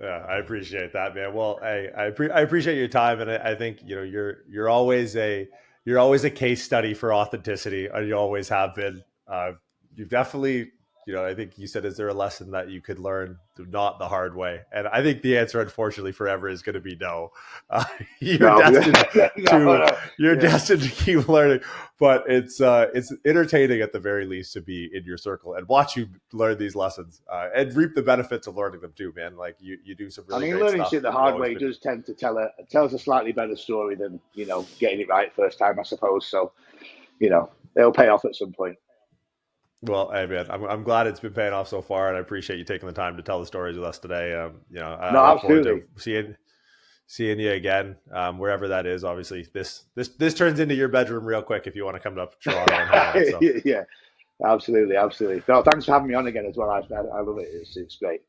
Yeah, I appreciate that, man. Well, I appreciate your time, and I think you're always a case study for authenticity, and you always have been. You've definitely, I think you said, is there a lesson that you could learn not the hard way? And I think the answer, unfortunately, forever is going to be no. You're destined to keep learning, but it's entertaining at the very least to be in your circle and watch you learn these lessons and reap the benefits of learning them too, man. Like you do some really great learning stuff. Shit the hard way does tend to tells a slightly better story than getting it right first time, I suppose. So it'll pay off at some point. Well, hey man, I'm glad it's been paying off so far, and I appreciate you taking the time to tell the stories with us today. I look forward to seeing you again, wherever that is. Obviously, this turns into your bedroom real quick if you want to come to Toronto and hang out. So. Yeah, absolutely. No, thanks for having me on again as well. I love it. It's great.